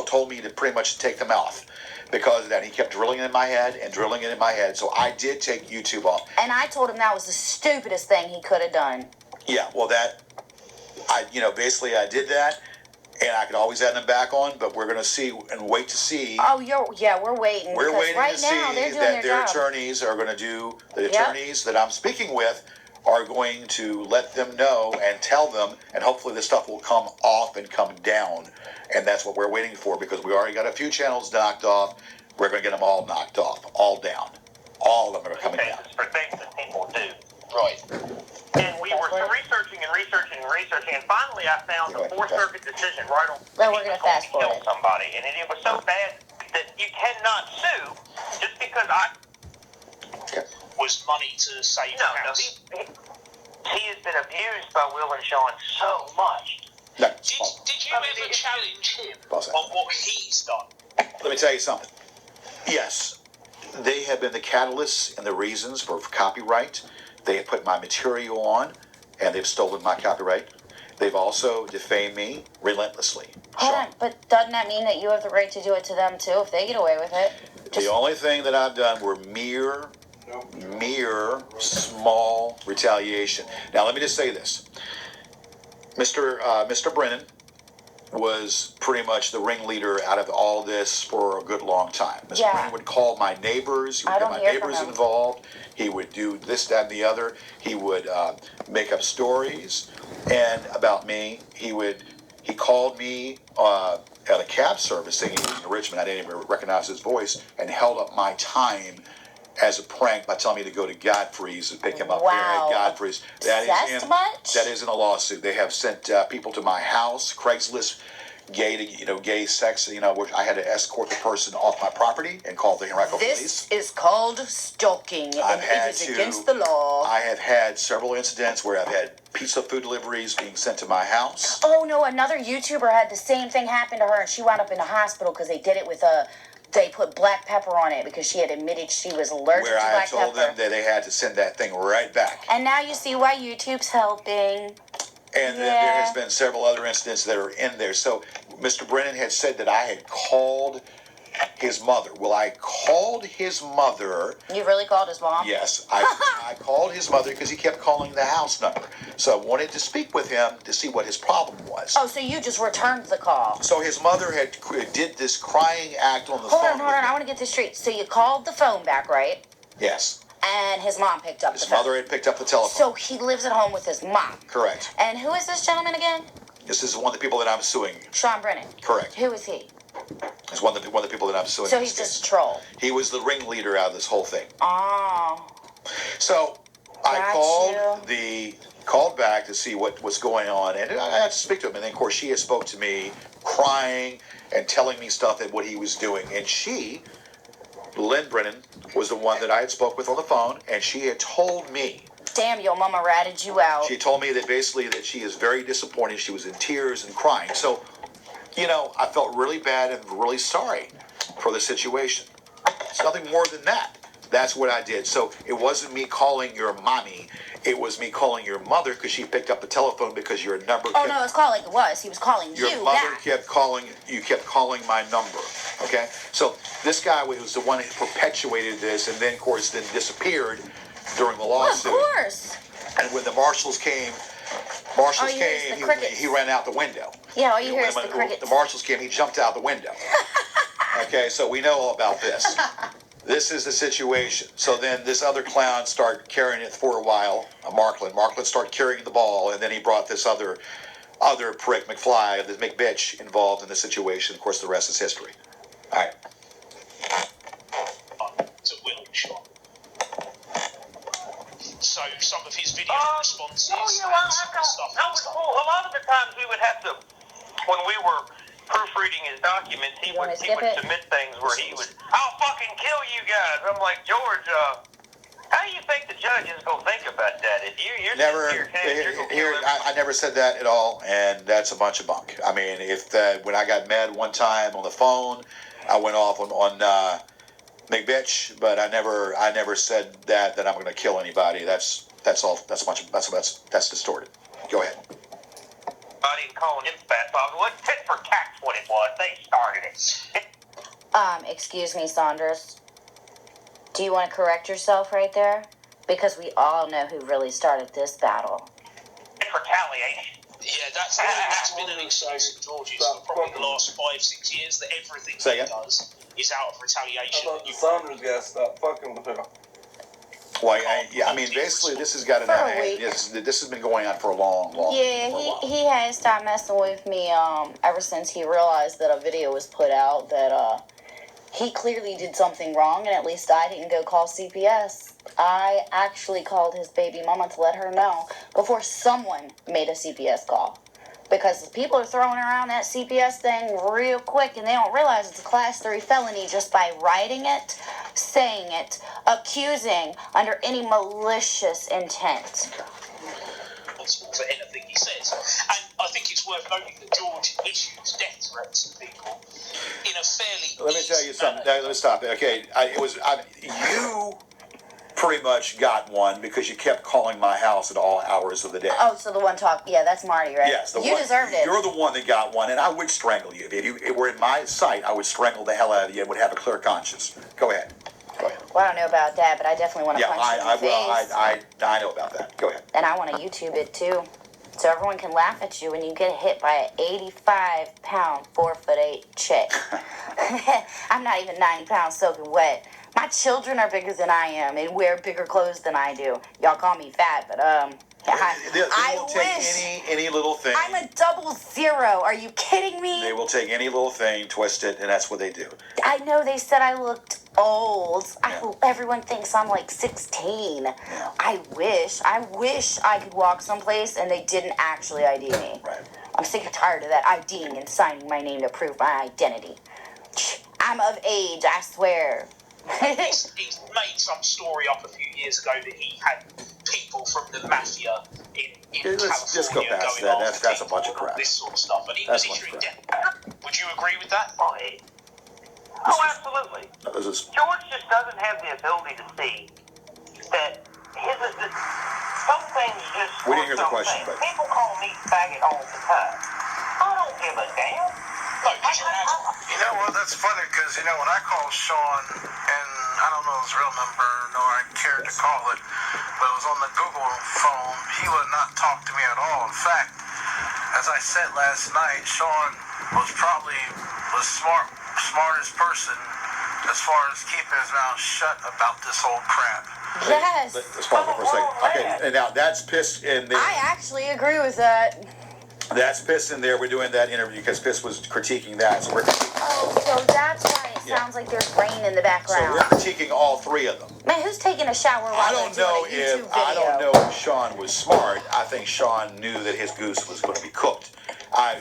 told me to pretty much take them off because of that. He kept drilling it in my head, so I did take YouTube off. And I told him that was the stupidest thing he could have done. Yeah, well, basically I did that, and I can always add them back on, but we're going to see and wait to see. Oh, we're waiting. We're waiting right to now, see they're doing that their job. attorneys are going to do, the attorneys that I'm speaking with are going to let them know and tell them, and hopefully this stuff will come off and come down. And that's what we're waiting for, because we already got a few channels knocked off. We're going to get them all knocked off, all down. All of them are coming down. For things that people do. Right. And we were researching, and finally I found the Fourth Circuit decision right on. Well, we're gonna fast forward kill somebody, and it was so bad that you cannot sue just because was money to save the house. He has been abused by Will and Sean so much. No. Did you ever challenge him on what he's done? Let me tell you something. Yes, they have been the catalysts and the reasons for copyright. They have put my material on, and they've stolen my copyright. They've also defamed me relentlessly. Hold on, but doesn't that mean that you have the right to do it to them too if they get away with it? The only thing that I've done were mere small retaliation. Now, let me just say this. Mr. Brennan was pretty much the ringleader out of all this for a good long time. Mr. Brennan would call my neighbors. He would get my neighbors involved. He would do this, that, and the other. He would make up stories and about me. He called me at a cab service thinking he was in Richmond. I didn't even recognize his voice, and held up my time as a prank by telling me to go to Godfrey's and pick him up there at Godfrey's. That is in a lawsuit. They have sent people to my house, Craigslist, gay sex, which I had to escort the person off my property and call the Henrico police. This is called stalking, and it is against the law. I have had several incidents where I've had pizza food deliveries being sent to my house. Oh no, another YouTuber had the same thing happen to her, and she wound up in the hospital because they did it with they put black pepper on it because she had admitted she was allergic to black pepper. Where I told them that they had to send that thing right back. And now you see why YouTube's helping. And there has been several other incidents that are in there. So Mr. Brennan had said that I had called his mother. Well, I called his mother. You really called his mom? Yes. I called his mother because he kept calling the house number. So I wanted to speak with him to see what his problem was. Oh, so you just returned the call. So his mother did this crying act on the phone. Hold on. I want to get this straight. So you called the phone back, right? Yes. And his mom picked up the phone. His mother had picked up the telephone. So he lives at home with his mom. Correct. And who is this gentleman again? This is one of the people that I'm suing. Sean Brennan. Correct. Who is he? He's one of the people that I'm suing. So he's just a troll. He was the ringleader out of this whole thing. Oh. So I called back to see what was going on, and I had to speak to him. And then, of course, she had spoke to me, crying and telling me stuff that what he was doing. And Lynn Brennan, was the one that I had spoke with on the phone, and she had told me. Damn, your mama ratted you out. She told me that basically that she is very disappointed. She was in tears and crying. So, I felt really bad and really sorry for the situation. It's nothing more than that. That's what I did. So it wasn't me calling your mommy. It was me calling your mother because she picked up the telephone because your number. Oh, no, it was calling. It was. He was calling you. Your mother kept calling. You kept calling my number. Okay. So this guy was the one who perpetuated this, and then, of course, disappeared during the lawsuit. Well, of course. And when the marshals came, he ran out the window. Yeah, all you hear is the crickets. The marshals came, he jumped out the window. Okay, so we know all about this. This is the situation. So then this other clown started carrying it for a while, Markland. Markland started carrying the ball, and then he brought this other other prick, McFly, the McBitch, involved in the situation. Of course, the rest is history. All right. To Will Shaw. So some of his video responses and some of the stuff. That was cool. A lot of the times we would have to, when we were proofreading his documents, he would submit things where he would, I'll fucking kill you guys. I'm like, George, how do you think the judge is going to think about that? If you're Never. I never said that at all, and that's a bunch of bunk. I mean, when I got mad one time on the phone, I went off on McBitch, but I never said that I'm going to kill anybody. That's all. That's distorted. Go ahead. I didn't call him fat. Well, it's tit for tat's what it was. They started it. Excuse me, Saunders. Do you want to correct yourself right there? Because we all know who really started this battle. Retaliation. Yeah, that's been an excuse of George's for probably the last 5-6 years, that everything he does is out of retaliation. I thought the Saunders guy stopped fucking with her. Well, I mean, basically, this has got this has been going on for a long Yeah, he has stopped messing with me ever since he realized that a video was put out that he clearly did something wrong, and at least I didn't go call CPS. I actually called his baby mama to let her know before someone made a CPS call. Because people are throwing around that CPS thing real quick, and they don't realize it's a Class 3 felony just by writing it, saying it, accusing under any malicious intent. For anything he says. And I think it's worth noting that George issues death threats to people in a fairly Let me tell you something. Let me stop it. Okay, you pretty much got one because you kept calling my house at all hours of the day. Oh, so the one yeah, that's Marty, right? Yes. You deserved it. You're the one that got one, and I would strangle you. If you were in my sight, I would strangle the hell out of you and would have a clear conscience. Go ahead. Well, I don't know about that, but I definitely want to punch you in the face. I know about that. Go ahead. And I want to YouTube it, too. So everyone can laugh at you when you get hit by an 85-pound, 4'8" chick. I'm not even 90 pounds soaking wet. My children are bigger than I am and wear bigger clothes than I do. Y'all call me fat, but they will take any little thing. I'm a 00. Are you kidding me? They will take any little thing, twist it, and that's what they do. I know they said I looked old. Everyone thinks I'm like 16. Yeah. I wish I could walk someplace and they didn't actually ID me. Right. I'm sick and tired of that IDing and signing my name to prove my identity. I'm of age, I swear. He's made some story up a few years ago that he had people from the mafia in California just go past that. That's a bunch of crap. This sort of stuff, and he was issuing death. Would you agree with that? Oh, absolutely. George just doesn't have the ability to see that some things just. We didn't hear the question, but people call me faggot all the time. I don't give a damn. You know what? That's funny because when I called Sean, and I don't know his real number, nor I cared to call it, but it was on the Google phone. He would not talk to me at all. In fact, as I said last night, Sean was probably the smartest person as far as keeping his mouth shut about this whole crap. Yes. Let's pause it for a second. Okay, and now that's Piss in there. I actually agree with that. That's Piss in there. We're doing that interview because Piss was critiquing that. So so that's why it sounds like there's rain in the background. So we're critiquing all three of them. Man, who's taking a shower while they're doing a YouTube video? I don't know if Sean was smart. I think Sean knew that his goose was going to be cooked.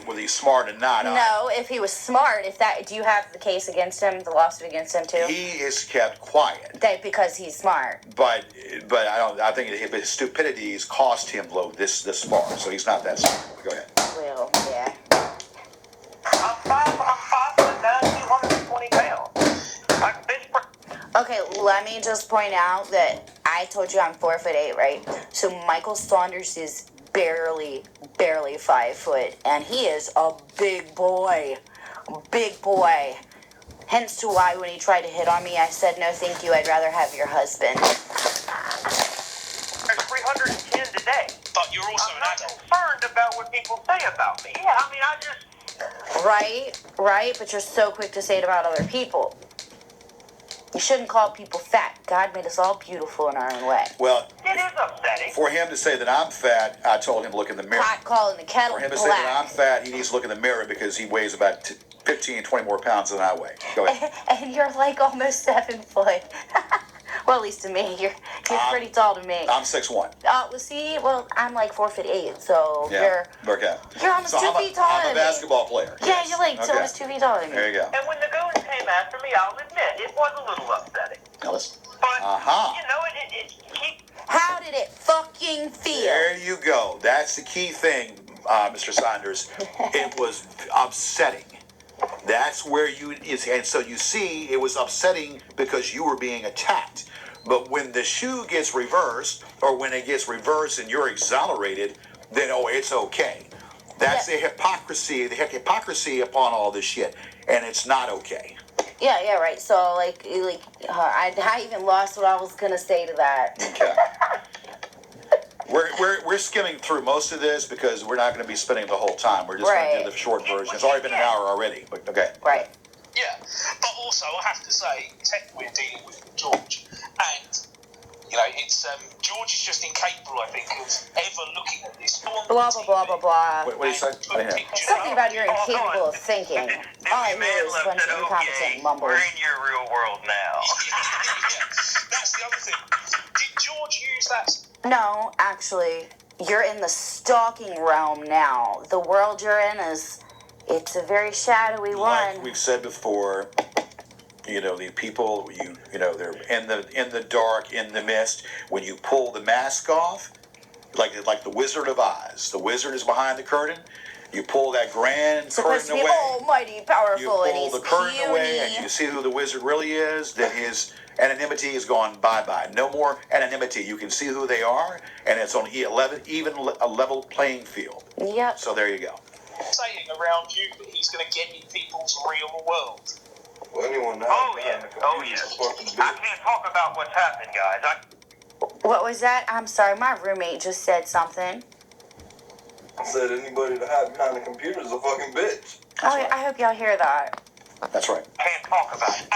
Whether he's smart or not. No, if he was smart, do you have the case against him, the lawsuit against him too? He is kept quiet. Because he's smart. But I think his stupidity has cost him this far. So he's not that smart. Go ahead. Well, yeah. I'm 5'9", 220 pounds. Okay, let me just point out that I told you I'm 4'8", right? So Michael Saunders is barely 5 foot, and he is a big boy. Hence to why when he tried to hit on me, I said, no thank you, I'd rather have your husband. There's 310 today. But you're also an adult. I'm not concerned about what people say about me. Yeah, I mean, I just... Right, but you're so quick to say it about other people. You shouldn't call people fat. God made us all beautiful in our own way. Well, It is upsetting. for him to say that I'm fat, I told him to look in the mirror. Pot calling the kettle For him to black. say that I'm fat, he needs to look in the mirror because he weighs about 15, 20 more pounds than I weigh. Go ahead. And you're like almost 7 foot. Well, at least to me, you're pretty tall to me. I'm 6'1". See, well, I'm like 4'8", so Yeah. Okay. you're almost So 2 feet taller I'm than a me. basketball player. Yeah, Yes. you're like Okay. almost 2 feet taller than me. There you go. And when the goons came after me, I'll admit, it was a little upsetting. Now listen. But, Uh-huh. you know, it keeps... How did it fucking feel? There you go. That's the key thing, Mr. Saunders. It was upsetting. That's where and so you see, it was upsetting because you were being attacked. But when the shoe gets reversed, or when it gets reversed and you're exonerated, then it's okay. That's the hypocrisy upon all this shit, and it's not okay. Yeah, right. So I even lost what I was gonna say to that. Okay. We're skimming through most of this because we're not going to be spending the whole time. We're just going to do the short version. It's already been an hour already. But okay. Right. Yeah, but also I have to say, we're dealing with George, and you know, it's George is just incapable, I think, of ever looking at this. Blah blah blah blah blah. What do you say? Something about you're incapable of thinking. All I Every man hear is a left bunch said, of incompetent okay, mumbles. we're in your real world now. Yeah, that's the other thing. Did George use that? No, actually, you're in the stalking realm now. The world you're in it's a very shadowy Like one. we've said before, the people they're in the dark, in the mist. When you pull the mask off, like the Wizard of Oz, the wizard is behind the curtain. You pull that grand Supposed to curtain be away. almighty You powerful, and pull he's the curtain puny. away, and you see who the wizard really is. Then his anonymity is gone bye-bye. No more anonymity. You can see who they are, and it's on a level playing field. Yep. So there you go. Saying around you that he's going to get in people's real world. Well, anyone now. Oh, yeah. Oh, yes. I can't talk about what's happened, guys. What was that? I'm sorry, my roommate just said something. I said anybody that hide behind the computer is a fucking bitch. I hope y'all hear that. That's right. Can't talk about it.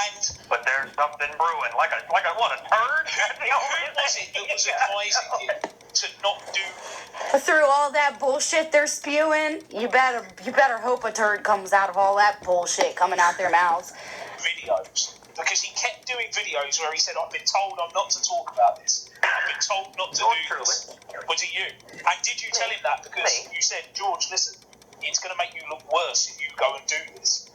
But there's something brewing. Like a what, a turd? That's the only Who was it that was advising him to not do? Through all that bullshit they're spewing, you better hope a turd comes out of all that bullshit coming out their mouths. Videos. Because he kept doing videos where he said, I've been told I'm not to talk about this. I've been told not to do this. Was it you? And did you tell him that? Because you said, George, listen, it's going to make you look worse if you go and do this.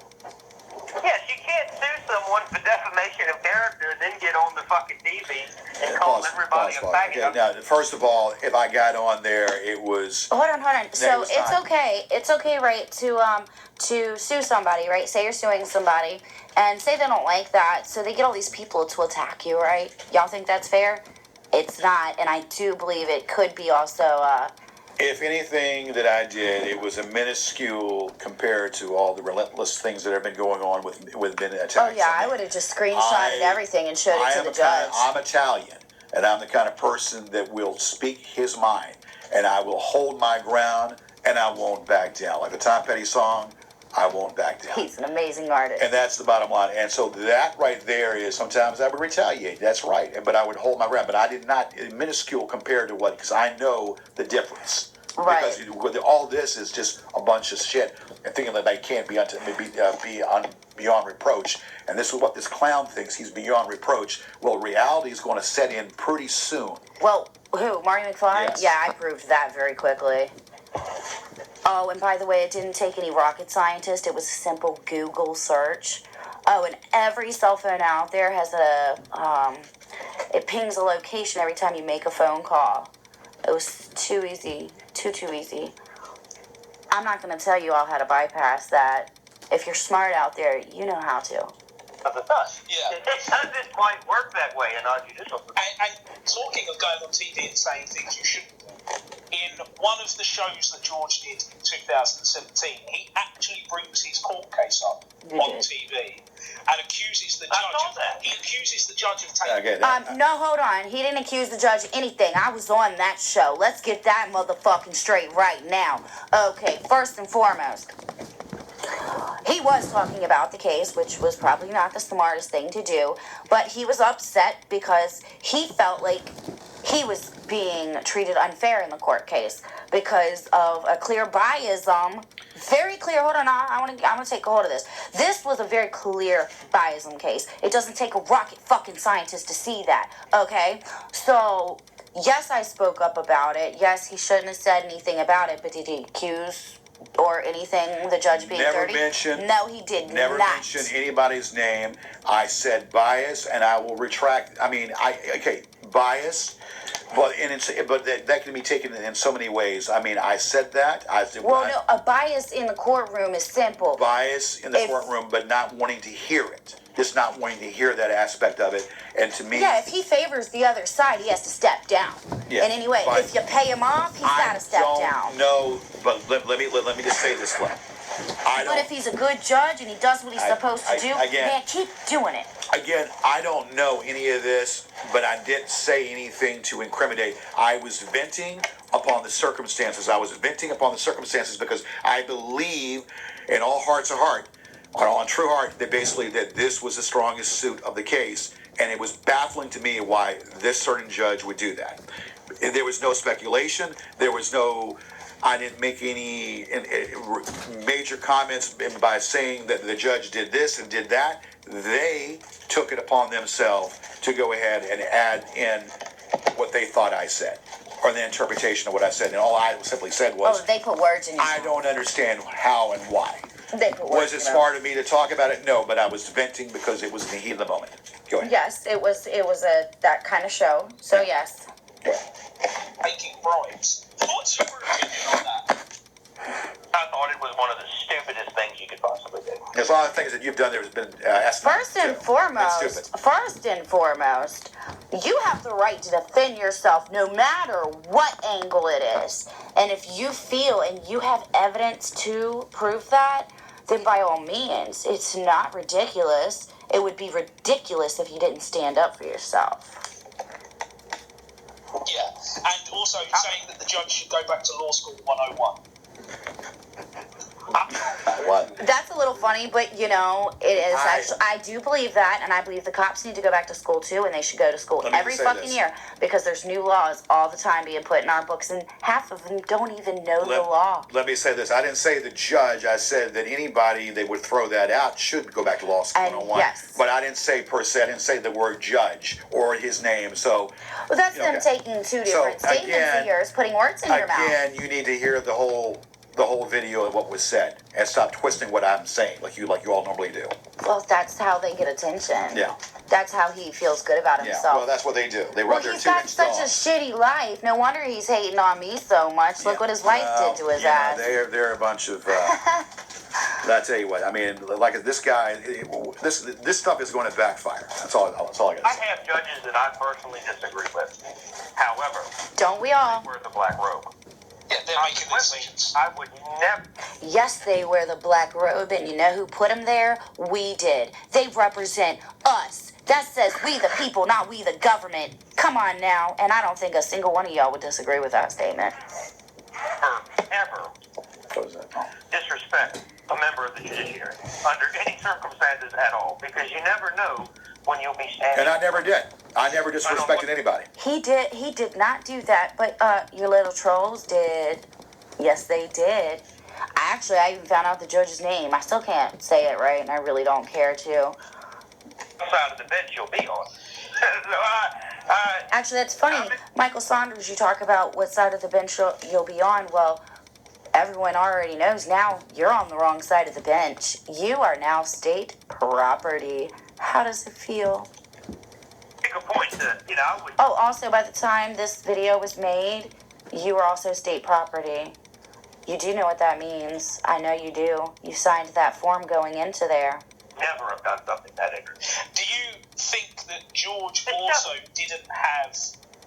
Yes, you can't sue someone for defamation of character and then get on the fucking TV and call everybody a faggot. Okay, now, first of all, if I got on there, it was... Hold on. So was it's not. okay. It's okay, right, to sue somebody, right? Say you're suing somebody, and say they don't like that, so they get all these people to attack you, right? Y'all think that's fair? It's not, and I do believe it could be also, If anything that I did, it was a minuscule compared to all the relentless things that have been going on with been attacks. oh yeah, I would have just screenshotted everything and showed it to the judge. I'm Italian, and I'm the kind of person that will speak his mind, and I will hold my ground, and I won't back down. Like the Tom Petty song, I won't back down. He's an amazing artist. And that's the bottom line. And so that right there is sometimes I would retaliate. That's right. But I would hold my ground. But I did not, minuscule compared to what, because I know the difference. Right. Because all this is just a bunch of shit and thinking that they can't be beyond reproach. And this is what this clown thinks. He's beyond reproach. Well, reality is going to set in pretty soon. Well, who? Marty McFly? Yes. Yeah, I proved that very quickly. Oh, and by the way, it didn't take any rocket scientist. It was a simple Google search. Oh, and every cell phone out there has it pings a location every time you make a phone call. It was too easy. Too easy. I'm not going to tell you all how to bypass that. If you're smart out there, you know how to. It does. Yeah. It doesn't quite work that way in our judicial system. And talking of going on TV and saying things you shouldn't do, in one of the shows that George did in 2017, he actually brings his court case up on TV and accuses the judge. He accuses the judge of taking. No, hold on. He didn't accuse the judge of anything. I was on that show. Let's get that motherfucking straight right now. Okay, first and foremost, he he was talking about the case, which was probably not the smartest thing to do, but he was upset because he felt like he was being treated unfair in the court case because of a clear biasm. Very clear. Hold on, I want to take a hold of this. This was a very clear biasm case. It doesn't take a rocket fucking scientist to see that. Okay, so yes, I spoke up about it. Yes, he shouldn't have said anything about it, but did he accuse or anything the judge being Never dirty? mentioned. No, he did Never not. mentioned anybody's name. I said bias, and I will retract. I mean, bias. But that can be taken in so many ways. I mean, I said that. No, a bias in the courtroom is simple. Bias in the courtroom, but not wanting to hear it. Just not wanting to hear that aspect of it. And to me, yeah, if he favors the other side, he has to step down. Yeah, and anyway, if you pay him off, he's got to step down. No, but let me just say this, Lynn. But if he's a good judge and he does what he's supposed to do, man, keep doing it. Again, I don't know any of this, but I didn't say anything to incriminate. I was venting upon the circumstances. Because I believe in all hearts of heart, on true heart, that basically that this was the strongest suit of the case, and it was baffling to me why this certain judge would do that. There was no speculation. There was no... I didn't make any major comments by saying that the judge did this and did that. They took it upon themselves to go ahead and add in what they thought I said, or the interpretation of what I said. And all I simply said was, they put words in your mouth. I don't understand how and why. They put words Was it smart of me to talk about it? No, but I was venting because it was in the heat of the moment. Go ahead. Yes, it was that kind of show. So yes. Taking bribes. What's your opinion on that? I thought it was one of the stupidest things you could possibly do. There's a lot of things that you've done that has been First and foremost, you have the right to defend yourself no matter what angle it is. And if you feel and you have evidence to prove that, then by all means, it's not ridiculous. It would be ridiculous if you didn't stand up for yourself. Yeah, and also saying that the judge should go back to law school 101. What? That's a little funny, but it is actually. I do believe that, and I believe the cops need to go back to school too, and they should go to school every fucking year because there's new laws all the time being put in our books, and half of them don't even know the law. Let me say this: I didn't say the judge. I said that anybody that would throw that out should go back to law school 101. Yes. But I didn't say per se. I didn't say the word judge or his name. So. Well, that's them taking two different statements of yours, putting words in your mouth. Again, you need to hear the whole video of what was said and stop twisting what I'm saying like you all normally do. Well, that's how they get attention. Yeah. That's how he feels good about himself. Yeah, well, that's what they do. They run their 2 he's got such a shitty life. No wonder he's hating on me so much. Look what his wife did to his ass. They're a bunch of... I tell you what, I mean, like this guy, this stuff is going to backfire. That's all I got to say. I have judges that I personally disagree with. However... Don't we all? They wear the black robe. Yeah, they're making decisions. I would never... Yes, they wear the black robe, and you know who put them there? We did. They represent us. That says we the people, not we the government. Come on now. And I don't think a single one of y'all would disagree with that statement. Ever disrespect a member of the judiciary under any circumstances at all, because you never know when you'll be standing. And I never did. I never disrespected anybody. He did not do that, but your little trolls did. Yes, they did. I even found out the judge's name. I still can't say it right, and I really don't care to. What side of the bench you'll be on. Actually, that's funny. Michael Saunders, you talk about what side of the bench you'll be on. Well, everyone already knows now you're on the wrong side of the bench. You are now state property. How does it feel? Make a point that, I would... Oh, also, by the time this video was made, you were also state property. You do know what that means. I know you do. You signed that form going into there. Never have done something that ignorant. Do you think that George also didn't have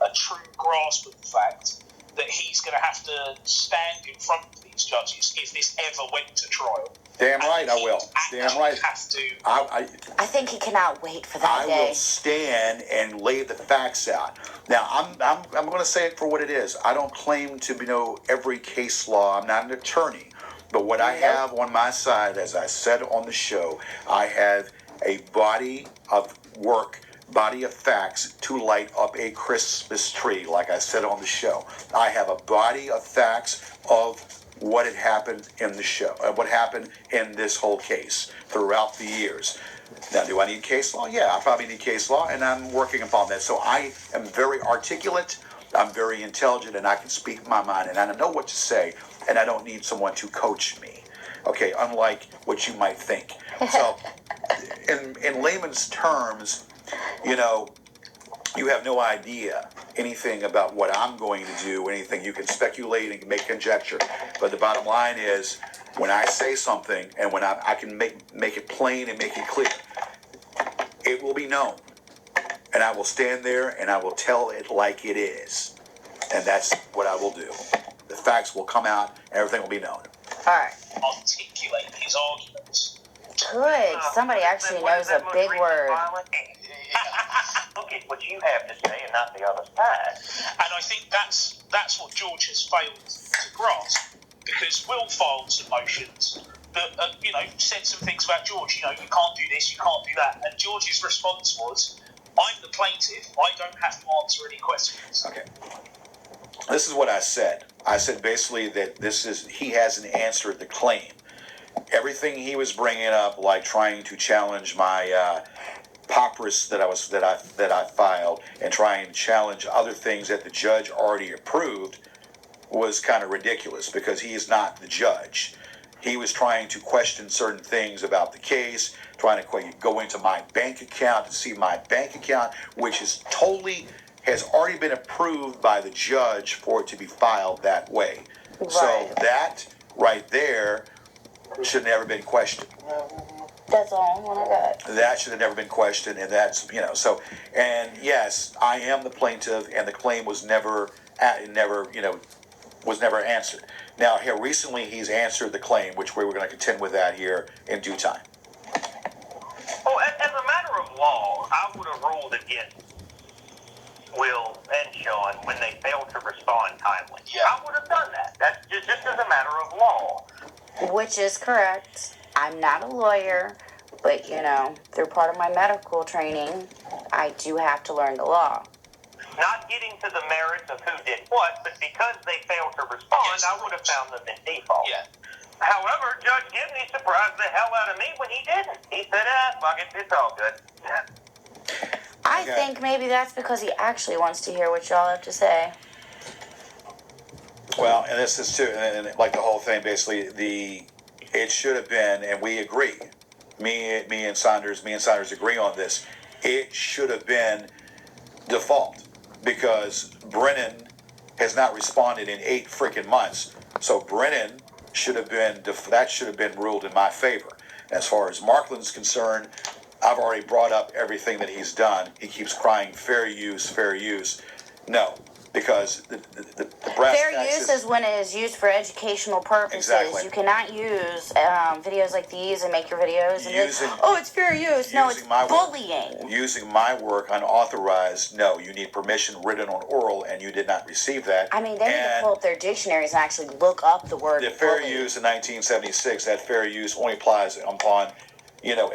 a true grasp of the fact that he's going to have to stand in front of these judges if this ever went to trial? Damn right I will. Damn right. Have to. I think he cannot wait for that day. I will stand and lay the facts out. Now, I'm going to say it for what it is. I don't claim to know every case law. I'm not an attorney. But what I have on my side, as I said on the show, I have a body of work, body of facts to light up a Christmas tree, like I said on the show. I have a body of facts of what had happened in the show, what happened in this whole case throughout the years. Now, do I need case law? Yeah, I probably need case law, and I'm working upon that. So I am very articulate, I'm very intelligent, and I can speak my mind, and I know what to say, and I don't need someone to coach me. Okay, unlike what you might think. So, in layman's terms, you know, you have no idea anything about what I'm going to do, anything. You can speculate and make conjecture. But the bottom line is, when I say something and when I can make it plain and make it clear, it will be known. And I will stand there and I will tell it like it is. And that's what I will do. The facts will come out and everything will be known. All right. Articulate his arguments. Good. Somebody actually knows a big word. Look at what you have to say and not the other side. And I think that's what George has failed to grasp, because Will filed some motions that said some things about George. You can't do this, you can't do that. And George's response was, I'm the plaintiff, I don't have to answer any questions. Okay. This is what I said. I said basically that he hasn't answered the claim. Everything he was bringing up, like trying to challenge my papyrus that I filed, and trying to challenge other things that the judge already approved, was kind of ridiculous, because he is not the judge. He was trying to question certain things about the case, trying to go into my bank account to see my bank account, which has already been approved by the judge for it to be filed that way. Right. So that right there should have never been questioned. That's all I got. That should have never been questioned, and that's, so, and yes, I am the plaintiff, and the claim was never answered. Now, here recently, he's answered the claim, which we were going to contend with that here in due time. Well, as a matter of law, I would have ruled against Will and Sean when they failed to respond timely. Yeah. I would have done that. That's just as a matter of law. Which is correct. I'm not a lawyer, but through part of my medical training, I do have to learn the law. Not getting to the merits of who did what, but because they failed to respond, I would have found them in default. Yeah. However, Judge Gibney surprised the hell out of me when he didn't. He said, fuck it, it's all good. I think maybe that's because he actually wants to hear what y'all have to say. Well, and this is too, and like the whole thing, basically, it should have been, and we agree, me and Saunders agree on this, it should have been default, because Brennan has not responded in 8 freaking months. So Brennan should have been ruled in my favor. As far as Markland's concerned, I've already brought up everything that he's done. He keeps crying fair use, fair use. No, because the brass fair use is when it is used for educational purposes. Exactly. You cannot use videos like these and make your videos and it's fair use. No, it's bullying. Using my work unauthorized, no, you need permission written on oral, and you did not receive that. I mean, they need to pull up their dictionaries and actually look up the word The fair use in 1976, that fair use only applies upon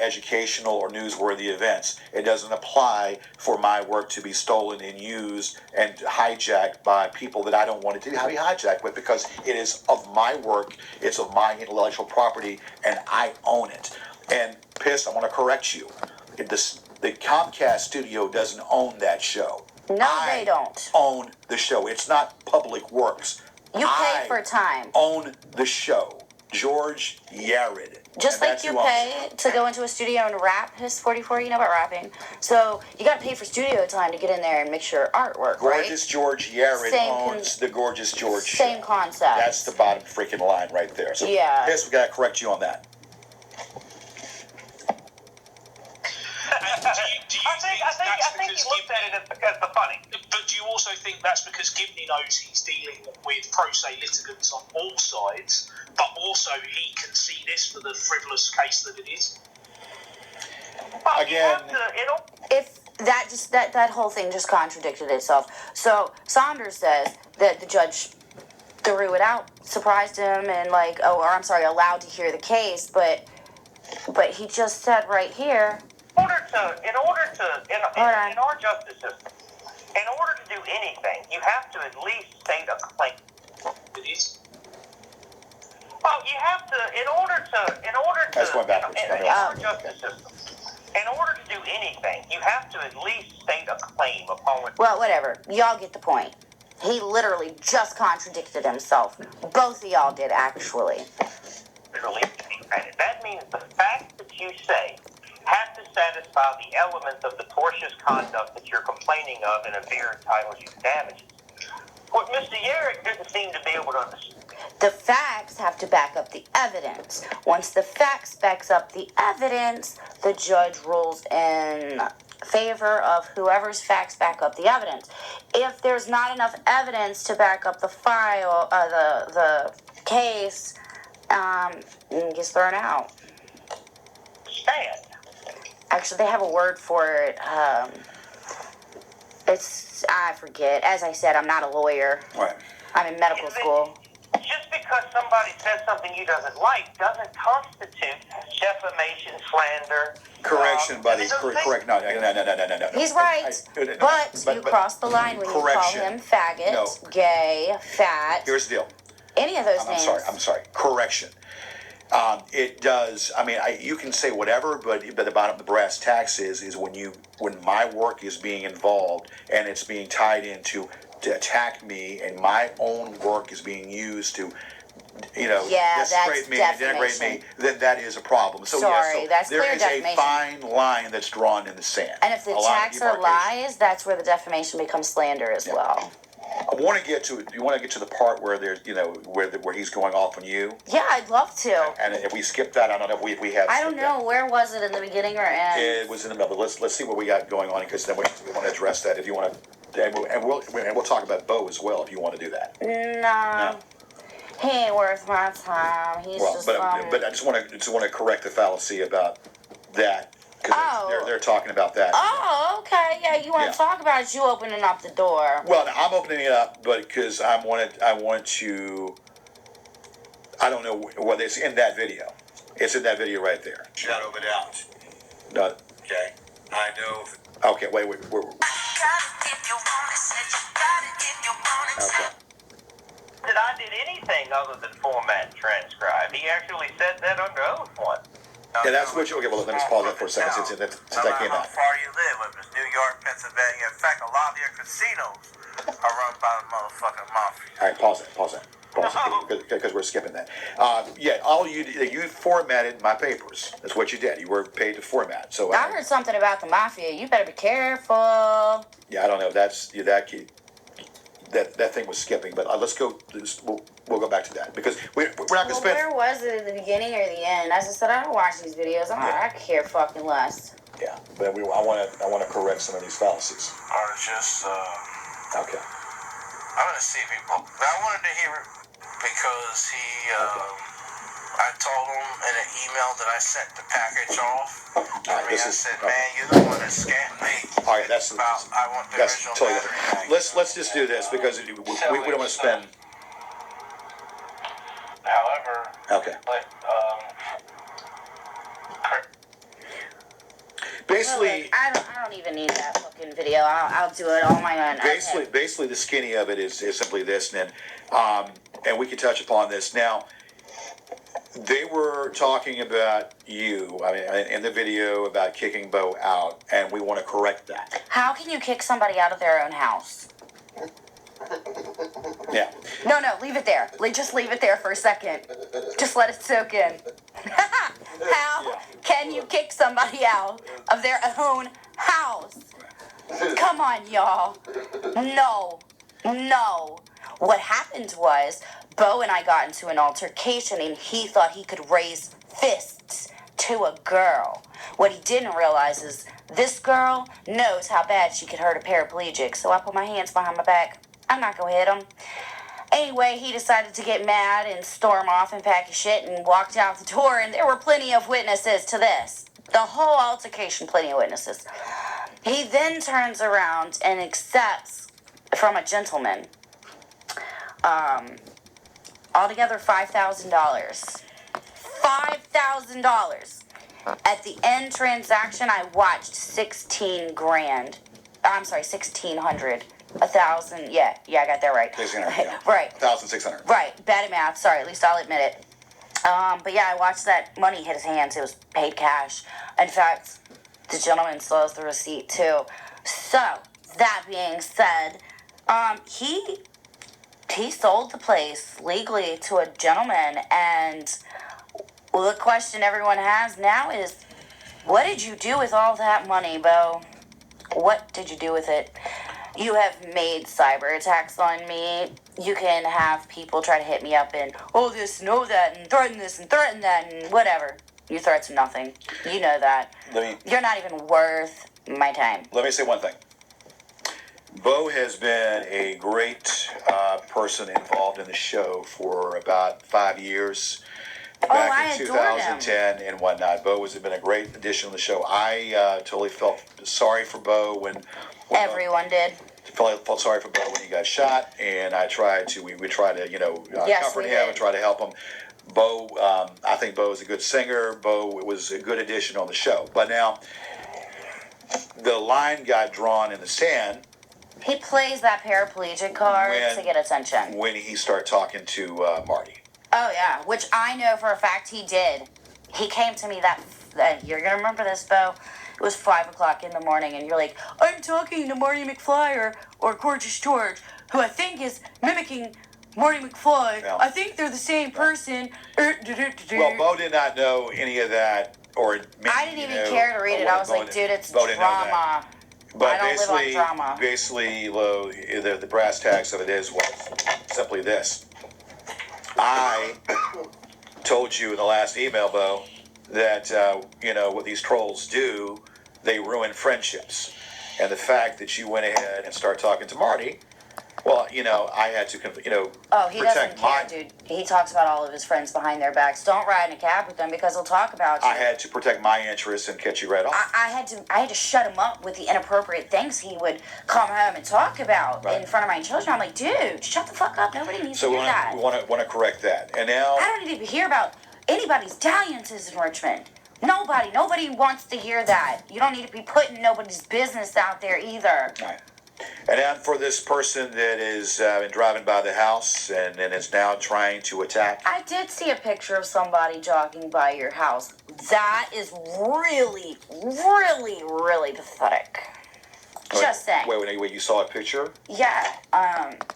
educational or newsworthy events. It doesn't apply for my work to be stolen and used and hijacked by people that I don't want it to be hijacked with, because it is of my work, it's of my intellectual property, and I own it. And Piss, I want to correct you. The Comcast studio doesn't own that show. No, they don't. Own the show. It's not Public Works. You pay for time. Own the show. George Yared. Just like you pay to go into a studio and rap, His 44, you know about rapping. So you got to pay for studio time to get in there and make sure artwork, Gorgeous George Yared owns the Gorgeous George show. Same concept. That's the bottom freaking line right there. So yeah. Yes, we got to correct you on that. I think he looked at it as because the funny. But do you also think that's because Gibney knows he's dealing with pro se litigants on all sides, but also he can see this for the frivolous case that it is? Again, if that whole thing just contradicted itself. So Saunders says that the judge threw it out, surprised him, and allowed to hear the case, but he just said right here. In our justice system, in order to do anything, you have to at least state a claim. It is. Well, you have to, in order to, That's going backwards. in our justice system, in order to do anything, you have to at least state a claim upon which. Well, whatever. Y'all get the point. He literally just contradicted himself. Both of y'all did, actually. That means the facts that you say have to satisfy the elements of the tortious conduct that you're complaining of in a fear entitles you to damages. What Mr. Yerrick doesn't seem to be able to understand. The facts have to back up the evidence. Once the facts backs up the evidence, the judge rules in favor of whoever's facts back up the evidence. If there's not enough evidence to back up the file, the case, it gets thrown out. Stand. Actually, they have a word for it. I forget. As I said, I'm not a lawyer. Right. I'm in medical school. Just because somebody says something you doesn't like doesn't constitute defamation, slander. Correction, buddy. Correct. No. He's right. But you cross the line when you call him faggot, gay, fat. Here's the deal. Any of those names. I'm sorry. Correction. It does. I mean, you can say whatever, but the bottom of the brass tacks is when my work is being involved and it's being tied into to attack me, and my own work is being used to, discredit me and denigrate me, then that is a problem. So that's there clear is defamation. a fine line that's drawn in the sand. And if the attacks are lies, that's where the defamation becomes slander as well. I want to get to it. You want to get to the part where there's, where he's going off on you. Yeah, I'd love to. And if we skip that, I don't know if we have. I don't know where was it in the beginning or end. It was in the middle. But let's see what we got going on, because then we want to address that. If you want to, and we'll talk about Bo as well if you want to do that. No. He ain't worth my time. He's but I just want to correct the fallacy about that. Because they're talking about that. Oh, okay. Yeah, you want to talk about it, you opening up the door. Well, I'm opening it up, but because I want to. I don't know whether it's in that video. It's in that video right there. Shadow it out. No. Okay. I know. Okay. Wait. Okay. That I did anything other than format and transcribe. He actually said that under oath once. Yeah, that's what you. Okay, well, let me just pause that for a second since that came out. How far you live, whether it's New York, Pennsylvania. In fact, a lot of your casinos are run by the motherfucking mafia. All right, pause it, because we're skipping that. All you formatted my papers. That's what you did. You were paid to format. So I heard something about the mafia. You better be careful. Yeah, I don't know. That thing was skipping, but let's go. We'll go back to that because we're not going to spend. Where was it at the beginning or the end? As I said, I don't watch these videos. I care fucking less. Yeah, but I want to correct some of these fallacies. Or just Okay. I'm gonna see people. I wanted to hear it because I told him in an email that I sent the package off. I said, man, you're the one that scammed me. All right, that's I want the that's original totally battery different. pack. Let's just do this because we don't want to spend. However, Okay. Basically, I don't even need that fucking video. I'll do it on my own. Basically, the skinny of it is simply this, and we can touch upon this now. They were talking about you. I mean, in the video about kicking Bo out, and we want to correct that. How can you kick somebody out of their own house? Yeah. No, leave it there. Just leave it there for a second. Just let it soak in. How can you kick somebody out of their own house? Come on, y'all. No. What happened was, Bo and I got into an altercation and he thought he could raise fists to a girl. What he didn't realize is this girl knows how bad she could hurt a paraplegic, so I put my hands behind my back. I'm not gonna hit him. Anyway, he decided to get mad and storm off and pack his shit and walked out the door, and there were plenty of witnesses to this. The whole altercation, plenty of witnesses. He then turns around and accepts from a gentleman Altogether, $5,000. $5,000. At the end transaction, I watched 16 grand. I'm sorry, 1,600. 1,000. Yeah, I got that right. 1,600. Yeah. Right. 1,600. Right. Bad at math. Sorry. At least I'll admit it. But yeah, I watched that money hit his hands. It was paid cash. In fact, the gentleman still has the receipt too. So that being said, he sold the place legally to a gentleman, and the question everyone has now is, what did you do with all that money, Bo? What did you do with it? You have made cyber attacks on me. You can have people try to hit me up and, oh, this and oh, that, and threaten this and threaten that, and whatever. You threaten nothing. You know that. You're not even worth my time. Let me say one thing. Bo has been a great person involved in the show for about 5 years. Back in 2010 and whatnot. Bo has been a great addition to the show. I totally felt sorry for Bo when everyone did. Felt sorry for Bo when he got shot, and I tried to. We tried to, comfort him and try to help him. Bo, I think Bo is a good singer. Bo was a good addition on the show. But now, the line got drawn in the sand. He plays that paraplegic card to get attention. When he started talking to Marty. Oh, yeah, which I know for a fact he did. He came to me that you're going to remember this, Bo. It was 5 o'clock in the morning, and you're like, I'm talking to Marty McFly or Gorgeous George, who I think is mimicking Marty McFly. Yeah. I think they're the same person. Well, Bo did not know any of that. Or maybe, I didn't even care to read it. I was like, dude, it's drama. But I don't live on drama. Basically, the brass tacks of it was simply this. I told you in the last email, Bo, that, what these trolls do, they ruin friendships. And the fact that you went ahead and started talking to Marty, well, I had to, Oh, he doesn't care, dude. He talks about all of his friends behind their backs. Don't ride in a cab with them because he'll talk about you. I had to protect my interests and catch you right off. I had to shut him up with the inappropriate things he would come home and talk about in front of my children. I'm like, dude, shut the fuck up. Nobody needs to hear that. So we want to correct that. And now I don't need to hear about anybody's dalliances in Richmond. Nobody wants to hear that. You don't need to be putting nobody's business out there either. Right. And then for this person that is been driving by the house and is now trying to attack. I did see a picture of somebody jogging by your house. That is really, really, really pathetic. Just saying. Wait, you saw a picture? Yeah.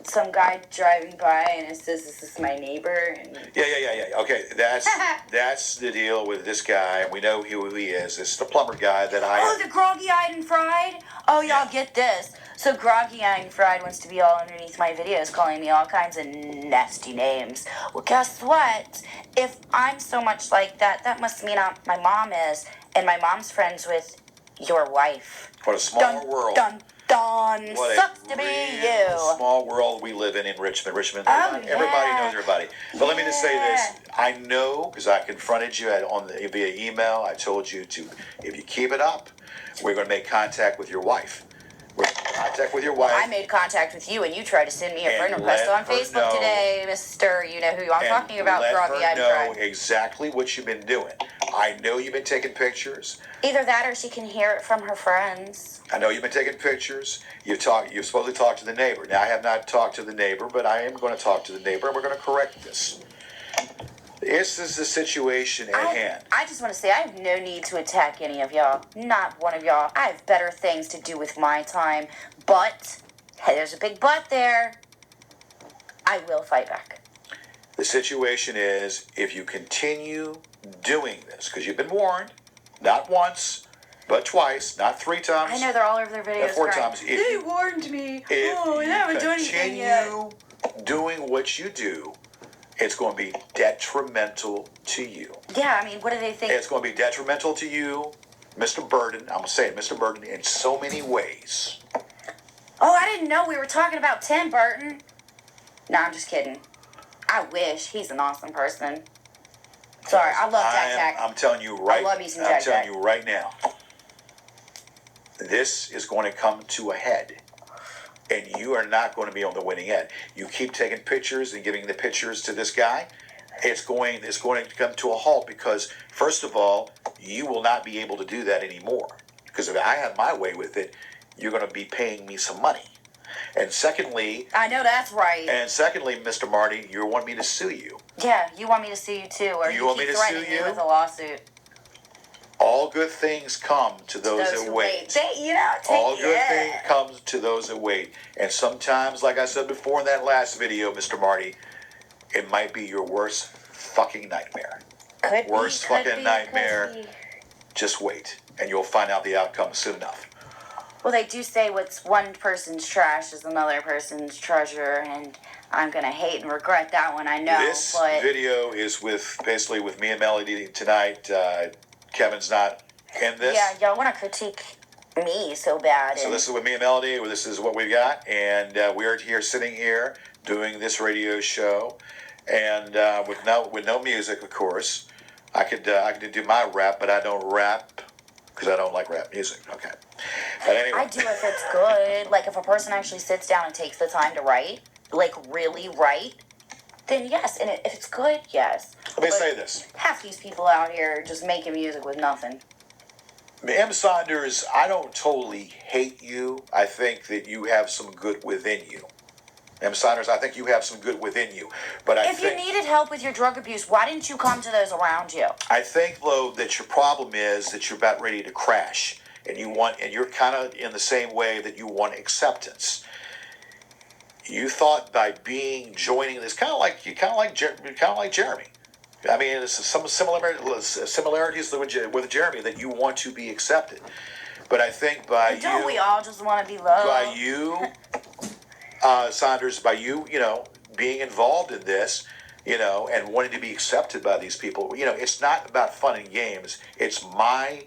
Some guy driving by and it says, "This is my neighbor." And Yeah. Okay, that's the deal with this guy. We know who he is. This is the plumber guy that I. Oh, the groggy-eyed and fried. Oh, y'all get this. So groggy-eyed and fried wants to be all underneath my videos, calling me all kinds of nasty names. Well, guess what? If I'm so much like that, that must mean my mom is, and my mom's friends with your wife. What a small world. Dun. What sucks to be you. Small world we live in Richmond. Everybody knows everybody. But let me just say this. I know, because I confronted you via email. I told you to, if you keep it up, we're going to make contact with your wife. We're going to make contact with your wife. I made contact with you, and you tried to send me a friend request on Facebook today, Mr. You know who I'm talking about, groggy-eyed and fried. Let her know exactly what you've been doing. I know you've been taking pictures. Either that or she can hear it from her friends. I know you've been taking pictures. You've supposed to talk to the neighbor. Now, I have not talked to the neighbor, but I am going to talk to the neighbor, and we're going to correct this. This is the situation at hand. I just want to say I have no need to attack any of y'all. Not one of y'all. I have better things to do with my time. But, hey, there's a big but there. I will fight back. The situation is, if you continue doing this, because you've been warned, not once, but twice, not 3 times. I know they're all over their videos. 4 times. They warned me. If I haven't done anything yet. Doing what you do, it's going to be detrimental to you. Yeah, I mean, what do they think? It's going to be detrimental to you, Mr. Burden. I'm going to say it, Mr. Burden, in so many ways. Oh, I didn't know we were talking about Tim Burton. No, I'm just kidding. I wish. He's an awesome person. Sorry, I love Jack. I'm telling you right. I love me some Jack. I'm telling you right now. This is going to come to a head. and you are not going to be on the winning end. You keep taking pictures and giving the pictures to this guy, it's going to come to a halt because, first of all, you will not be able to do that anymore. Because if I have my way with it, you're going to be paying me some money. And secondly... I know that's right. And secondly, Mr. Marty, you want me to sue you. Yeah, you want me to sue you too, or you want keep me to sue threatening me you? with a lawsuit. All good things come to those that wait. All good things come to those that wait. And sometimes, like I said before in that last video, Mr. Marty, it might be your worst fucking nightmare. Worst fucking nightmare. Just wait, and you'll find out the outcome soon enough. Well, they do say what's one person's trash is another person's treasure, and I'm gonna hate and regret that one. I know. This video is basically with me and Melody tonight. Kevin's not in this. Yeah, y'all want to critique me so bad. So this is with me and Melody. This is what we've got, and we are here, sitting here, doing this radio show, and with no music, of course. I could do my rap, but I don't rap because I don't like rap music. Okay, but anyway, I do if it's good. Like if a person actually sits down and takes the time to write, like really write, then yes. And if it's good, yes. Let me say this: half these people out here just making music with nothing. M. Saunders, I don't totally hate you. I think that you have some good within you. M. Saunders, I think you have some good within you. But if you needed help with your drug abuse, why didn't you come to those around you? I think, though, that your problem is that you're about ready to crash, and you're kind of in the same way that you want acceptance. You thought by joining this, kind of like Jeremy. I mean, there's some similarities with Jeremy that you want to be accepted. But I think don't we all just want to be loved? By you. Saunders, by you, being involved in this, and wanting to be accepted by these people, it's not about fun and games. It's my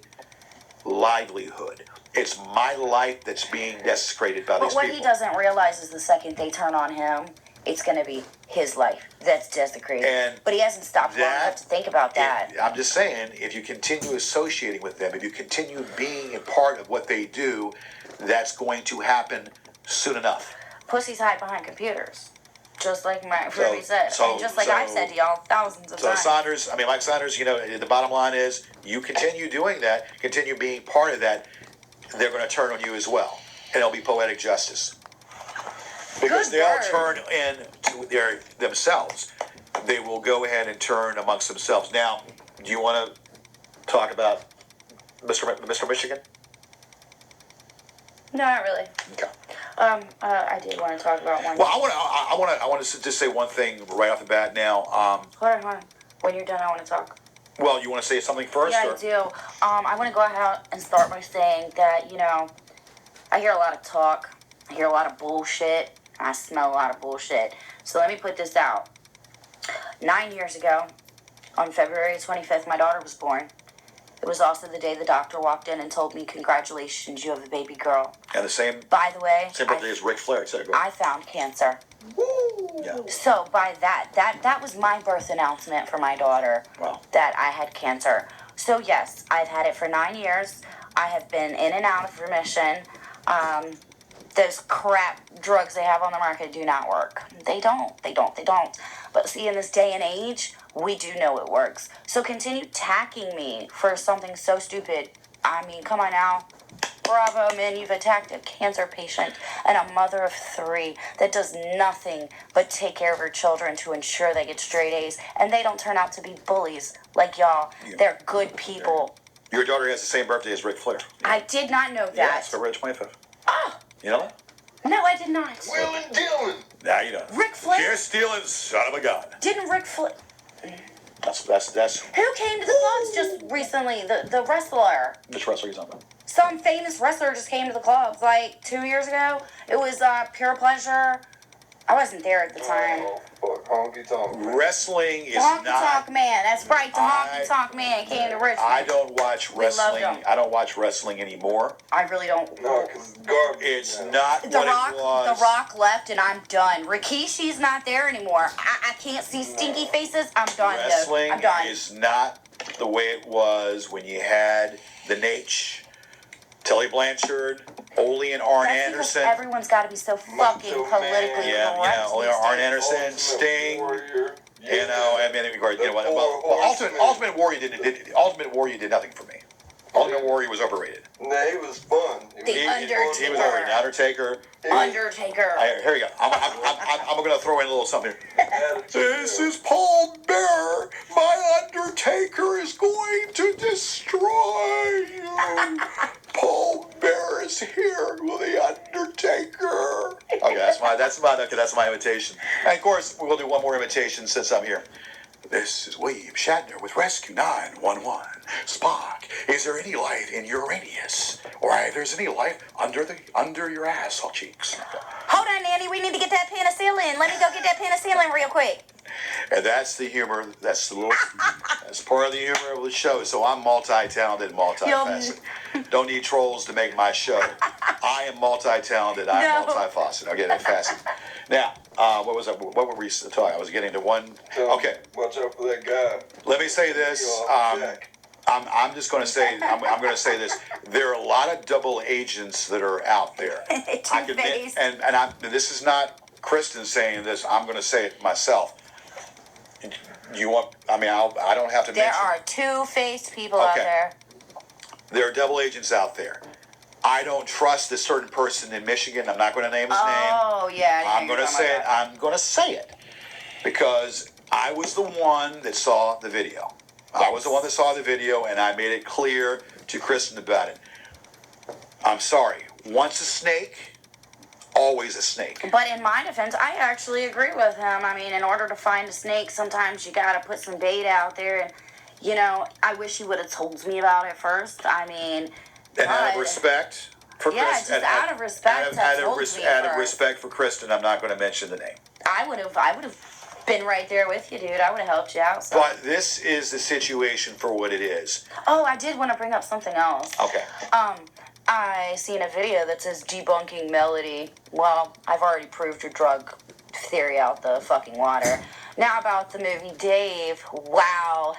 livelihood. It's my life that's being desecrated by these people. But what he doesn't realize is the second they turn on him, it's going to be his life that's desecrated. But he hasn't stopped long enough to think about that. I'm just saying, if you continue associating with them, if you continue being a part of what they do, that's going to happen soon enough. Pussies hide behind computers, just like Ruby said, and just like I've said to y'all thousands of times. So Mike Saunders, the bottom line is, you continue doing that, continue being part of that, they're going to turn on you as well, and it'll be poetic justice. Because they'll turn in to themselves. They will go ahead and turn amongst themselves. Now, do you want to talk about Mr. Michigan? No, not really. Okay. I did want to talk about one. Well, I want to just say one thing right off the bat now. Hold on. When you're done, I want to talk. Well, you want to say something first? Yeah, I do. I want to go ahead and start by saying that, I hear a lot of talk. I hear a lot of bullshit. I smell a lot of bullshit. So let me put this out. 9 years ago, on February 25th, my daughter was born. It was also the day the doctor walked in and told me, congratulations, you have a baby girl. And the same... By the way... Same birthday as Ric Flair. I found cancer. Woo! Yeah. So by that was my birth announcement for my daughter. Wow. That I had cancer. So yes, I've had it for 9 years. I have been in and out of remission. Those crap drugs they have on the market do not work. They don't. But see, in this day and age, we do know it works. So continue attacking me for something so stupid. I mean, come on now. Bravo, man, you've attacked a cancer patient and a mother of 3 that does nothing but take care of her children to ensure they get straight A's, and they don't turn out to be bullies like y'all. Yeah. They're good people. Your daughter has the same birthday as Ric Flair. I did not know that. Yeah, it's February 25th. Oh. You know that? No, I did not. Wheeling Dealing. Now you know. Ric Flair? You're stealing, son of a gun. Didn't Ric Flair... That's... Who came to the clubs just recently? The wrestler. Which wrestler are you talking about? Some famous wrestler just came to the clubs like 2 years ago. It was Pure Pleasure. I wasn't there at the time. Honky Tonk Man. Wrestling is Honky Tonk Man. That's right. The Honky Tonk Man came to Richmond. I don't watch wrestling. I don't watch wrestling anymore. I really don't. No, because it's garbage. It's not what it was. The Rock left, and I'm done. Rikishi's not there anymore. I can't see stinky faces. I'm done. Wrestling is not the way it was when you had the Nate, Tully Blanchard, Ole and Arn That's because Anderson. everyone's got to be so fucking politically correct. Ole and Arn Anderson, Sting. You know, I mean, of course, you know what? Well, Ultimate Warrior did nothing for me. Ultimate Warrior was overrated. Nah, he was fun. The Undertaker. He was overrated. Undertaker. Undertaker. Here we go. I'm going to throw in a little something. This is Paul Bearer. My Undertaker is going to destroy you. Paul Bearer is here with the Undertaker. Okay, that's my imitation. And of course, we'll do one more imitation since I'm here. This is William Shatner with Rescue 911. Spock, is there any life in Uranus? Or if there's any life under your asshole cheeks? Hold on, Nanny. We need to get that penicillin. Let me go get that penicillin real quick. And that's the humor. That's part of the humor of the show. So I'm multi-talented, multifaceted. Don't need trolls to make my show. I am multi-talented. I'm multifaceted. Okay, that's faceted. Now, what were we talking? I was getting to one. Okay. Watch out for that guy. Let me say this. I'm just going to say. I'm going to say this. There are a lot of double agents that are out there. I can admit, and this is not Kristen saying this. I'm going to say it myself. You want? I mean, I don't have to. There are two-faced people out there. There are double agents out there. I don't trust a certain person in Michigan. I'm not going to name his name. Oh, yeah. I'm going to say it. I'm going to say it because I was the one that saw the video. Yes. I was the one that saw the video, and I made it clear to Kristen about it. I'm sorry. Once a snake, always a snake. But in my defense, I actually agree with him. I mean, in order to find a snake, sometimes you got to put some bait out there. And, you know, I wish he would have told me about it first. I mean... And out of respect for Kristen. Yeah, just out of respect. Out of respect for Kristen, I'm not going to mention the name. I would have been right there with you, dude. I would have helped you out. So. But this is the situation for what it is. Oh, I did want to bring up something else. Okay. I seen a video that says debunking Melody. Well, I've already proved your drug theory out the fucking water. Now about the movie Dave. Wow.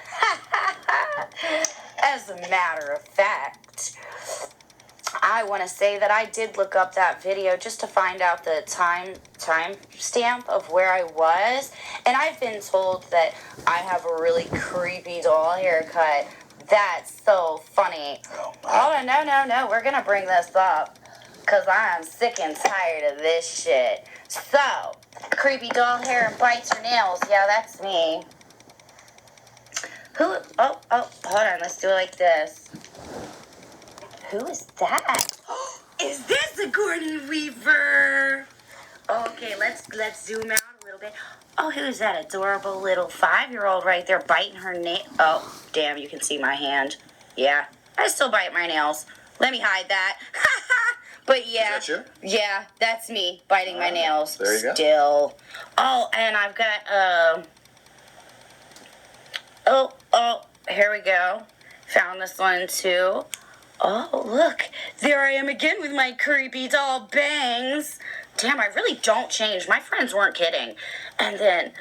As a matter of fact, I want to say that I did look up that video just to find out the time stamp of where I was. And I've been told that I have a really creepy doll haircut. That's so funny. Hold on, no. We're going to bring this up because I am sick and tired of this shit. So, creepy doll hair and bites her nails. Yeah, that's me. Who? Oh, hold on. Let's do it like this. Who is that? Is this a Gordon Weaver? Okay, let's zoom out a little bit. Oh, who's that adorable little 5-year-old right there biting her nail? Oh, damn, you can see my hand. Yeah, I still bite my nails. Let me hide that. But yeah. Is that you? Yeah, that's me biting my nails. There you go. Still. Oh, and I've got, Oh, here we go. Found this one too. Oh, look. There I am again with my creepy doll bangs. Damn, I really don't change. My friends weren't kidding. And then